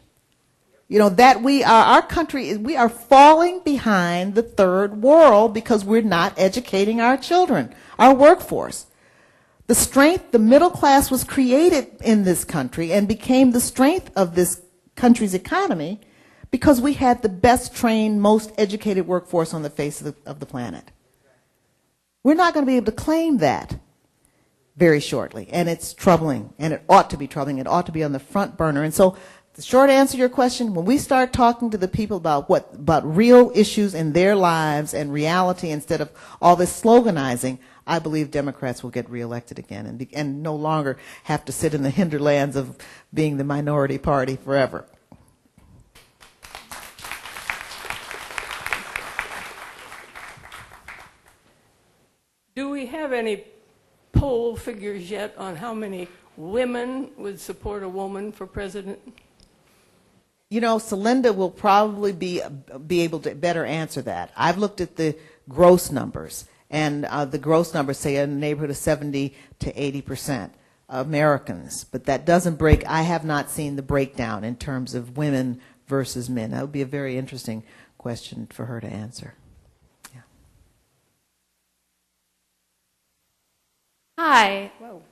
That our country, we are falling behind the third world because we're not educating our children, our workforce. The strength, the middle class was created in this country and became the strength of this country's economy because we had the best trained, most educated workforce on the face of the planet. We're not going to be able to claim that very shortly, and it's troubling, and it ought to be troubling. It ought to be on the front burner. And so the short answer to your question, when we start talking to the people about real issues in their lives and reality instead of all this sloganizing, I believe Democrats will get reelected again and no longer have to sit in the hinterlands of being the minority party forever. Do we have any poll figures yet on how many women would support a woman for president? Celinda will probably be able to better answer that. I've looked at the gross numbers, and the gross numbers say in the neighborhood of 70 to 80% Americans. But that doesn't break. I have not seen the breakdown in terms of women versus men. That would be a very interesting question for her to answer. Yeah. Hi. Whoa.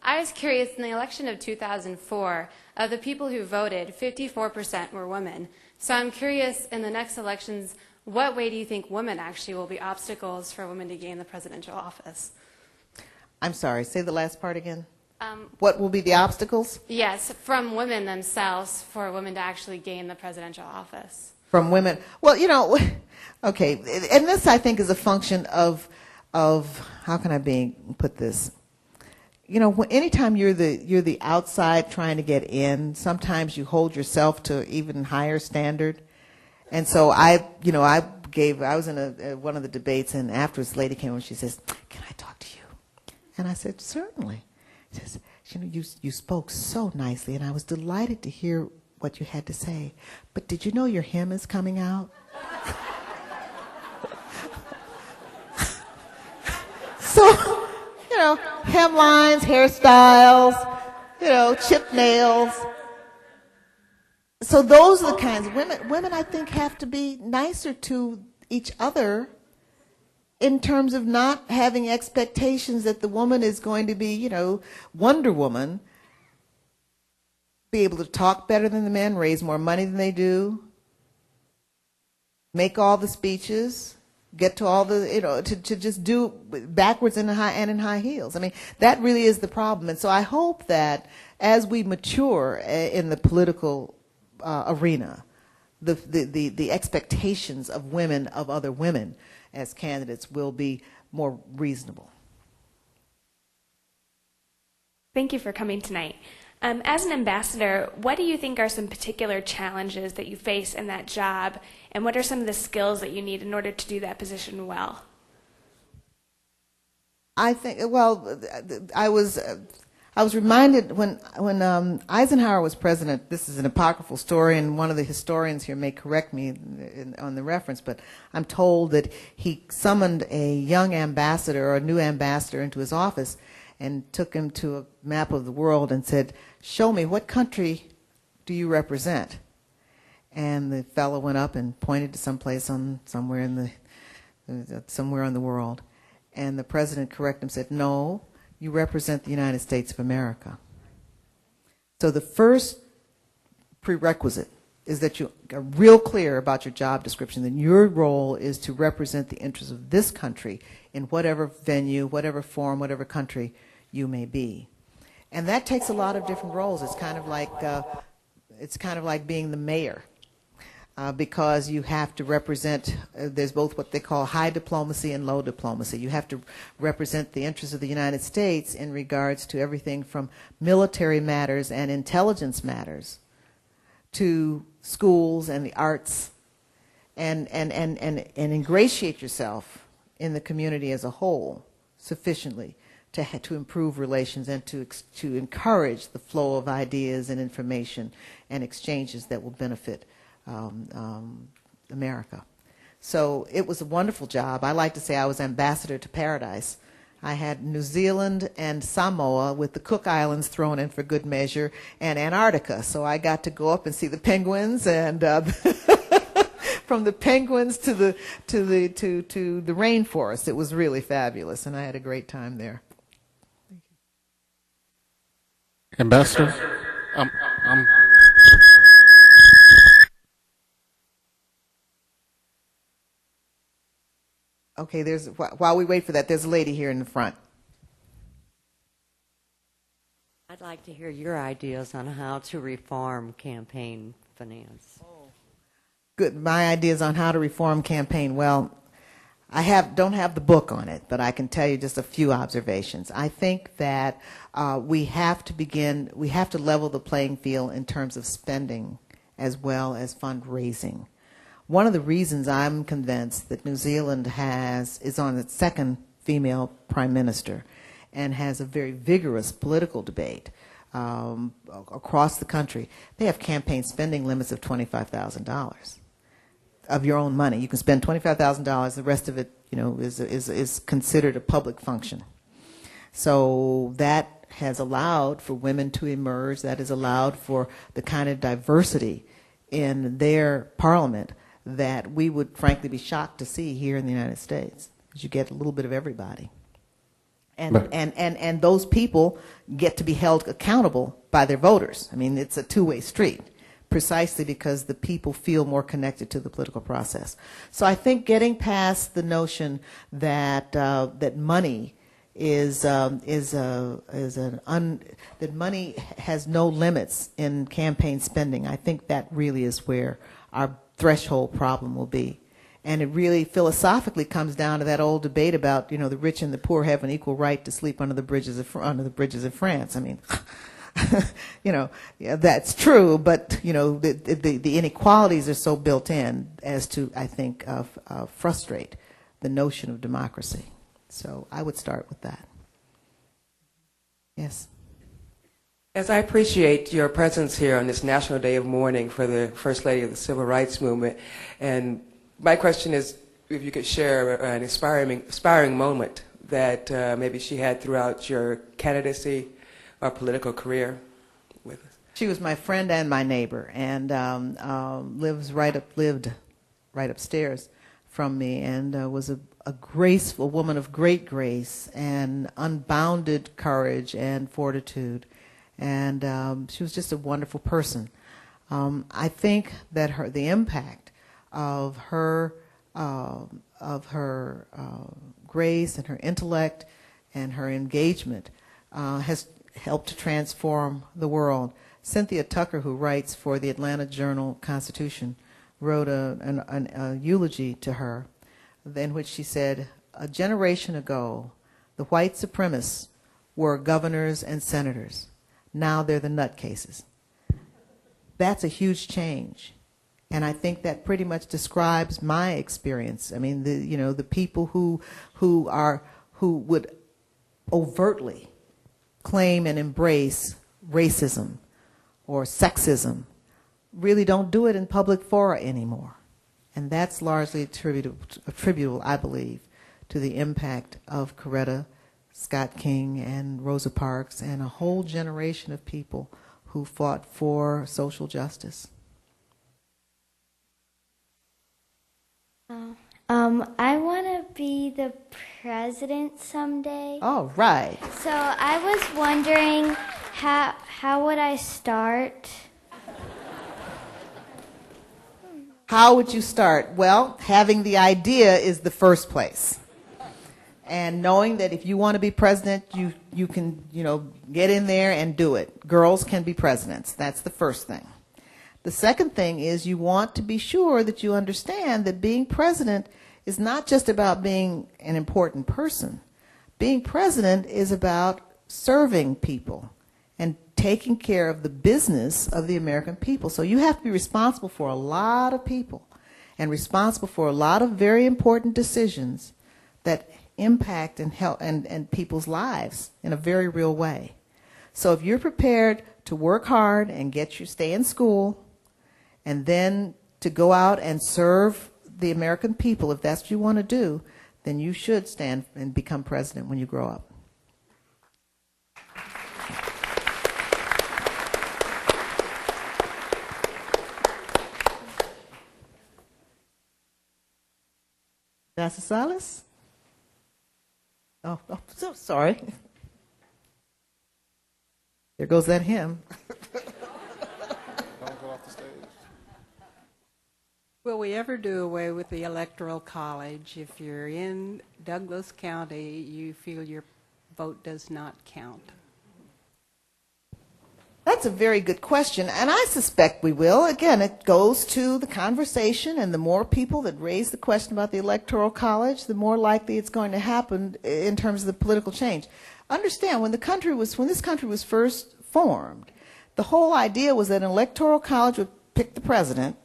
I was curious, in the election of 2004, of the people who voted, 54% were women. So I'm curious, in the next elections, what way do you think women actually will be obstacles for women to gain the presidential office? I'm sorry, say the last part again. What will be the obstacles? Yes, from women themselves for women to actually gain the presidential office. From women. Well, okay, and this I think is a function of how can I put this? Anytime you're the outside trying to get in, sometimes you hold yourself to even higher standard. And so I was in one of the debates, and afterwards, this lady came and she says, "Can I talk to you?" And I said, "Certainly." She says, "You spoke so nicely, and I was delighted to hear what you had to say. But did you know your hymn is coming out?" So. Hemlines, hairstyles, chipped nails. So those are the kinds of women I think have to be nicer to each other in terms of not having expectations that the woman is going to be, Wonder Woman, be able to talk better than the men, raise more money than they do, make all the speeches, get to all the, to just do backwards in high heels. I mean, that really is the problem. And so I hope that as we mature in the political arena, the expectations of women, of other women as candidates will be more reasonable. Thank you for coming tonight. As an ambassador, what do you think are some particular challenges that you face in that job, and what are some of the skills that you need in order to do that position well? I think, well, I was reminded when Eisenhower was president. This is an apocryphal story, and one of the historians here may correct me on the reference, but I'm told that he summoned a young ambassador or a new ambassador into his office and took him to a map of the world and said, "Show me, what country do you represent?" And the fellow went up and pointed to someplace somewhere in the world. And the president corrected him and said, "No, you represent the United States of America." So the first prerequisite is that you are real clear about your job description, that your role is to represent the interests of this country in whatever venue, whatever form, whatever country you may be. And that takes a lot of different roles. It's kind of like being the mayor. Because you have to represent, there's both what they call high diplomacy and low diplomacy. You have to represent the interests of the United States in regards to everything from military matters and intelligence matters to schools and the arts, and ingratiate yourself in the community as a whole sufficiently to improve relations and to encourage the flow of ideas and information and exchanges that will benefit America. So it was a wonderful job. I like to say I was ambassador to paradise. I had New Zealand and Samoa with the Cook Islands thrown in for good measure, and Antarctica. So I got to go up and see the penguins, and from the penguins to the rainforest. It was really fabulous, and I had a great time there. Ambassador, Okay, while we wait for that, there's a lady here in the front. I'd like to hear your ideas on how to reform campaign finance. Good. My ideas on how to reform campaign. Well, I don't have the book on it, but I can tell you just a few observations. I think that we have to level the playing field in terms of spending as well as fundraising. One of the reasons I'm convinced that New Zealand is on its second female prime minister and has a very vigorous political debate across the country, they have campaign spending limits of $25,000 of your own money. You can spend $25,000. The rest of it, is considered a public function. So that has allowed for women to emerge. That has allowed for the kind of diversity in their parliament that we would frankly be shocked to see here in the United States, because you get a little bit of everybody. And those people get to be held accountable by their voters. I mean, it's a two-way street, precisely because the people feel more connected to the political process. So I think getting past the notion that that money that money has no limits in campaign spending, I think that really is where our threshold problem will be. And it really philosophically comes down to that old debate about, the rich and the poor have an equal right to sleep under the bridges of France. I mean, that's true, but the inequalities are so built in as to, I think, frustrate the notion of democracy. So I would start with that. Yes. As I appreciate your presence here on this National Day of Mourning for the First Lady of the Civil Rights Movement, and my question is if you could share an inspiring moment that maybe she had throughout your candidacy or political career with us. She was my friend and my neighbor, and lived right upstairs from me, and was a graceful woman of great grace and unbounded courage and fortitude. And she was just a wonderful person. I think that the impact of her grace and her intellect and her engagement has helped to transform the world. Cynthia Tucker, who writes for the Atlanta Journal-Constitution, wrote a eulogy to her in which she said, "A generation ago, the white supremacists were governors and senators. Now they're the nutcases." That's a huge change. And I think that pretty much describes my experience. I mean, the people who would overtly claim and embrace racism or sexism really don't do it in public fora anymore. And that's largely attributable, I believe, to the impact of Coretta Scott King and Rosa Parks and a whole generation of people who fought for social justice. I want to be the president someday. Oh, right. So I was wondering, how would I start? How would you start? Well, having the idea is the first place. And knowing that if you want to be president, you can, get in there and do it. Girls can be presidents. That's the first thing. The second thing is you want to be sure that you understand that being president is not just about being an important person. Being president is about serving people and taking care of the business of the American people. So you have to be responsible for a lot of people and responsible for a lot of very important decisions that impact and help and people's lives in a very real way. So if you're prepared to work hard and stay in school and then to go out and serve the American people, if that's what you want to do, then you should stand and become president when you grow up. Dr. Salas? Oh, so sorry. There goes that hymn. Don't go off the stage. Will we ever do away with the Electoral College? If you're in Douglas County, you feel your vote does not count? That's a very good question, and I suspect we will. Again, it goes to the conversation, and the more people that raise the question about the Electoral College, the more likely it's going to happen in terms of the political change. Understand, when this country was first formed, the whole idea was that an Electoral College would pick the president,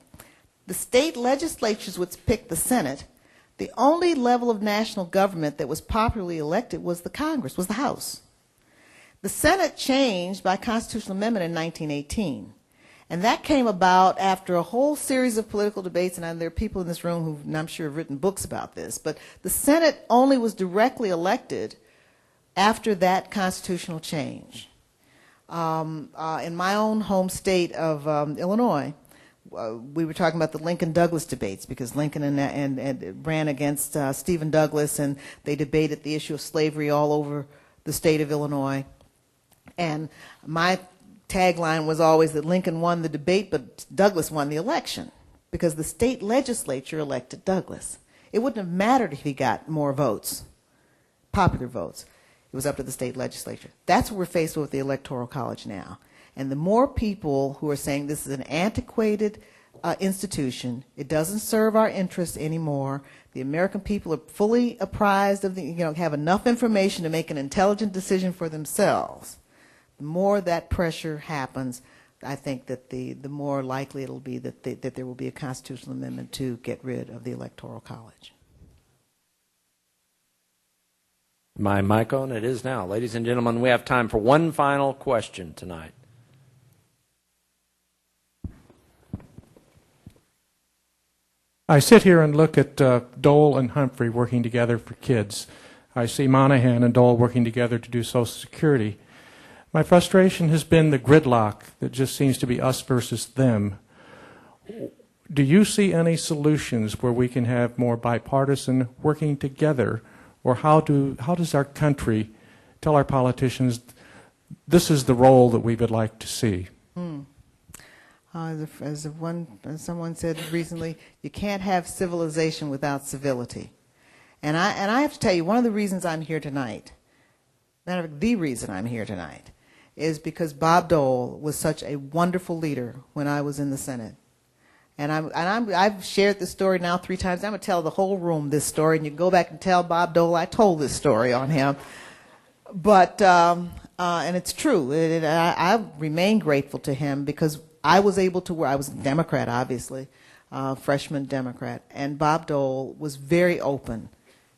the state legislatures would pick the Senate, the only level of national government that was popularly elected was the Congress, was the House. The Senate changed by constitutional amendment in 1918, and that came about after a whole series of political debates, and there are people in this room who I'm sure have written books about this, but the Senate only was directly elected after that constitutional change. In my own home state of Illinois, we were talking about the Lincoln-Douglas debates because Lincoln and ran against Stephen Douglas, and they debated the issue of slavery all over the state of Illinois. And my tagline was always that Lincoln won the debate, but Douglas won the election because the state legislature elected Douglas. It wouldn't have mattered if he got more votes, popular votes. It was up to the state legislature. That's what we're faced with the Electoral College now. And the more people who are saying this is an antiquated institution, it doesn't serve our interests anymore, the American people are fully apprised of have enough information to make an intelligent decision for themselves. The more that pressure happens, I think that the more likely it'll be that there will be a constitutional amendment to get rid of the Electoral College. My mic on? It is now. Ladies and gentlemen, we have time for one final question tonight. I sit here and look at Dole and Humphrey working together for kids. I see Monahan and Dole working together to do Social Security. My frustration has been the gridlock that just seems to be us versus them. Do you see any solutions where we can have more bipartisan working together, or how does our country tell our politicians this is the role that we would like to see? as someone said recently, you can't have civilization without civility. And I have to tell you, one of the reasons I'm here tonight, matter of fact, the reason I'm here tonight, is because Bob Dole was such a wonderful leader when I was in the Senate. And I've shared this story now 3 times. I'm going to tell the whole room this story, and you can go back and tell Bob Dole I told this story on him. But, and it's true. I remain grateful to him because I was able to work. I was a Democrat, obviously, freshman Democrat. And Bob Dole was very open,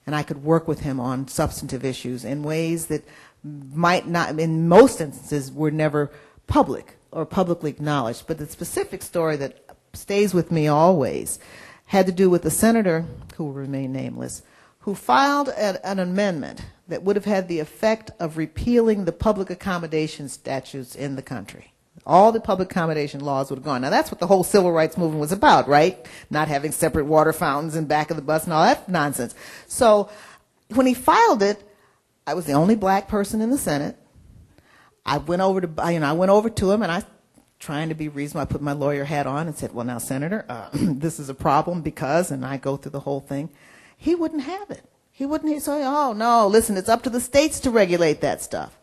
and I could work with him on substantive issues in ways that might not, in most instances, were never public or publicly acknowledged. But the specific story that stays with me always had to do with a senator, who will remain nameless, who filed an amendment that would have had the effect of repealing the public accommodation statutes in the country. All the public accommodation laws would have gone. Now, that's what the whole civil rights movement was about, right? Not having separate water fountains in back of the bus and all that nonsense. So when he filed it, I was the only black person in the Senate. I went over to him, and I, trying to be reasonable, I put my lawyer hat on and said, well, now, Senator, this is a problem because, and I go through the whole thing. He wouldn't have it. He wouldn't say, oh, no, listen, it's up to the states to regulate that stuff.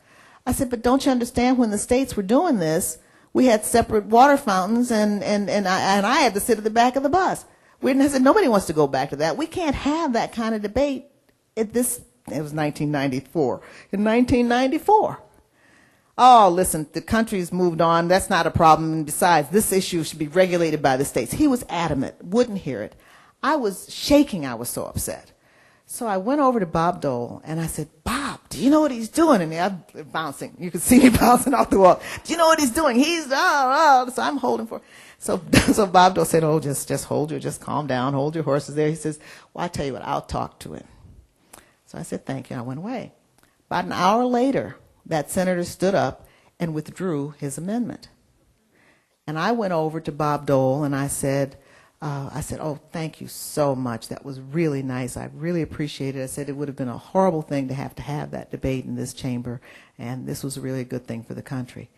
I said, but don't you understand, when the states were doing this, we had separate water fountains, and I had to sit at the back of the bus. I said, nobody wants to go back to that. We can't have that kind of debate at this, it was 1994. In 1994. Oh, listen, the country's moved on. That's not a problem. And besides, this issue should be regulated by the states. He was adamant, wouldn't hear it. I was shaking. I was so upset. So I went over to Bob Dole, and I said, Bob, do you know what he's doing? And I'm bouncing. You can see me bouncing off the wall. Do you know what he's doing? So I'm holding for. So Bob Dole said, oh, just calm down, hold your horses there. He says, well, I tell you what, I'll talk to him. So I said, thank you. I went away. About an hour later, that senator stood up and withdrew his amendment. And I went over to Bob Dole, and I said, oh, thank you so much. That was really nice. I really appreciate it. I said it would have been a horrible thing to have that debate in this chamber, and this was really a good thing for the country.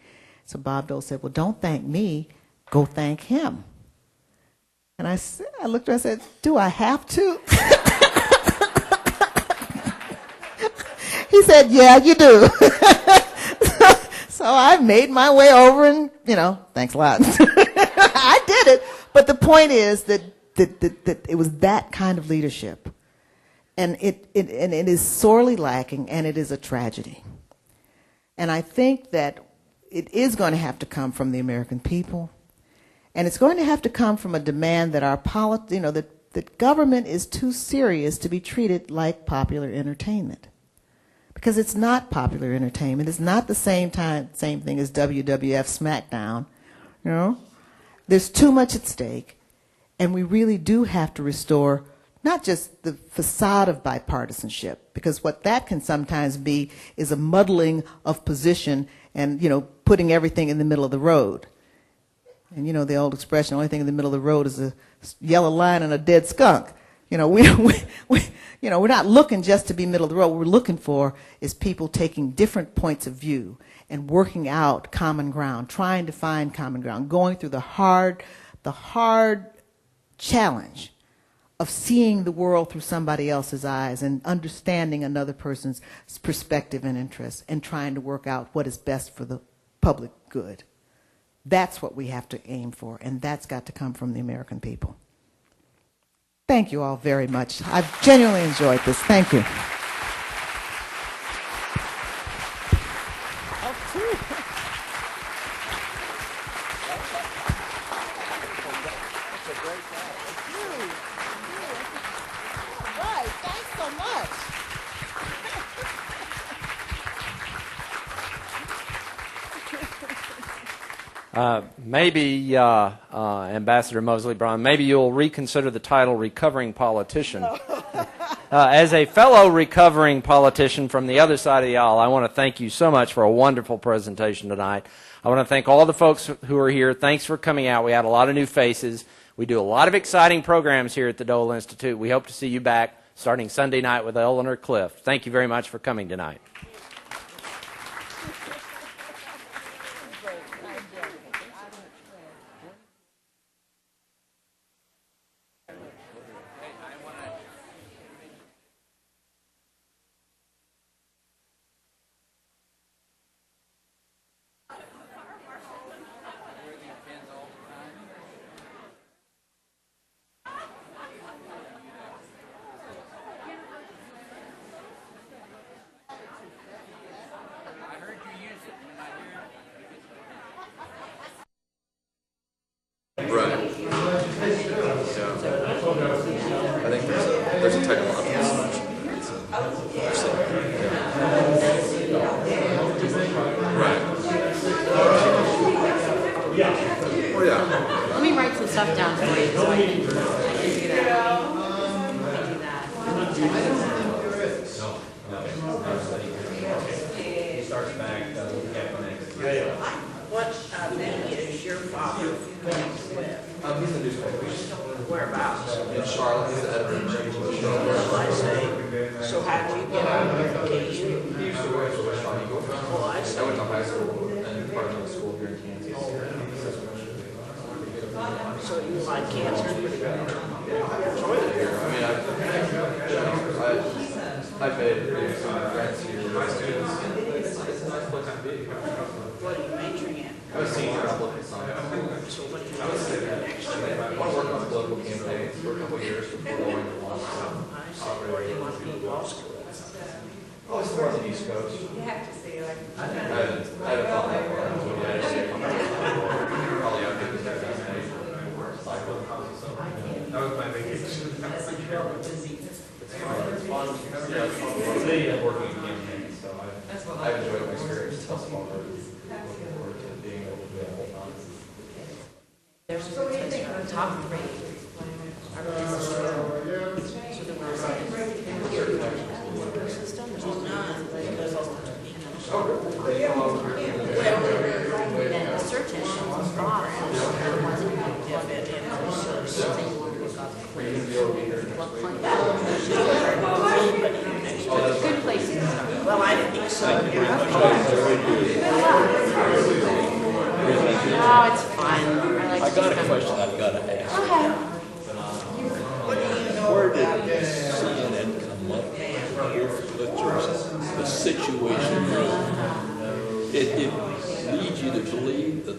So Bob Dole said, well, don't thank me. Go thank him. And I looked at him and said, do I have to? He said, yeah, you do. So I made my way over and, thanks a lot. I did it. But the point is that it was that kind of leadership. And it is sorely lacking, and it is a tragedy. And I think that it is going to have to come from the American people. And it's going to have to come from a demand that that government is too serious to be treated like popular entertainment. Because it's not popular entertainment. It's not the same thing as WWF SmackDown. There's too much at stake, and we really do have to restore not just the facade of bipartisanship, because what that can sometimes be is a muddling of position and, putting everything in the middle of the road. And the old expression, the only thing in the middle of the road is a yellow line and a dead skunk. We're not looking just to be middle of the road. What we're looking for is people taking different points of view and working out common ground, trying to find common ground, going through the hard challenge of seeing the world through somebody else's eyes and understanding another person's perspective and interest and trying to work out what is best for the public good. That's what we have to aim for, and that's got to come from the American people. Thank you all very much. I've genuinely enjoyed this. Thank you. Maybe, Ambassador Moseley-Braun, maybe you'll reconsider the title Recovering Politician. As a fellow recovering politician from the other side of the aisle, I want to thank you so much for a wonderful presentation tonight. I want to thank all the folks who are here. Thanks for coming out. We had a lot of new faces. We do a lot of exciting programs here at the Dole Institute. We hope to see you back starting Sunday night with Eleanor Cliff. Thank you very much for coming tonight. I think there's a technological solution. Right. Well, yeah. Let me write some stuff down for you so I can do that. What venue is your father with? He's a newspaper. Whereabouts? In Charlotte, he's the editor-in-chief of Charlotte. I see. So how did you get over to KU? He used to work for Shawnee Eagle. Oh, I see. I went to high school and part of the school here in Kansas. So you like Kansas pretty good? I enjoyed it here. I mean, I've made some friends here. My students. It's a nice place to be. What are you majoring in? I was senior in political science. So what do you want to do next year? I want to work on political campaigns for a couple of years before going to law school. I see. Where do you want to go to law school? Oh, it's more on the East Coast. You have to say like. I haven't thought that far into it yet. Probably out there. That was my vacation. It's fun. Yeah, it's fun. Working in campaigns, so I've enjoyed my experience thus far. Looking forward to being able to do a whole lot. There's some things from the top three. Our business system. So the website. System. There's none. Then the search engine was bottom. The ones that you plug in and search. So you want to look up what good places. Well, I think so. No, it's fine. I got a question I've got to ask. Okay. Where did CNN come up with the Situation Room? It leads you to believe that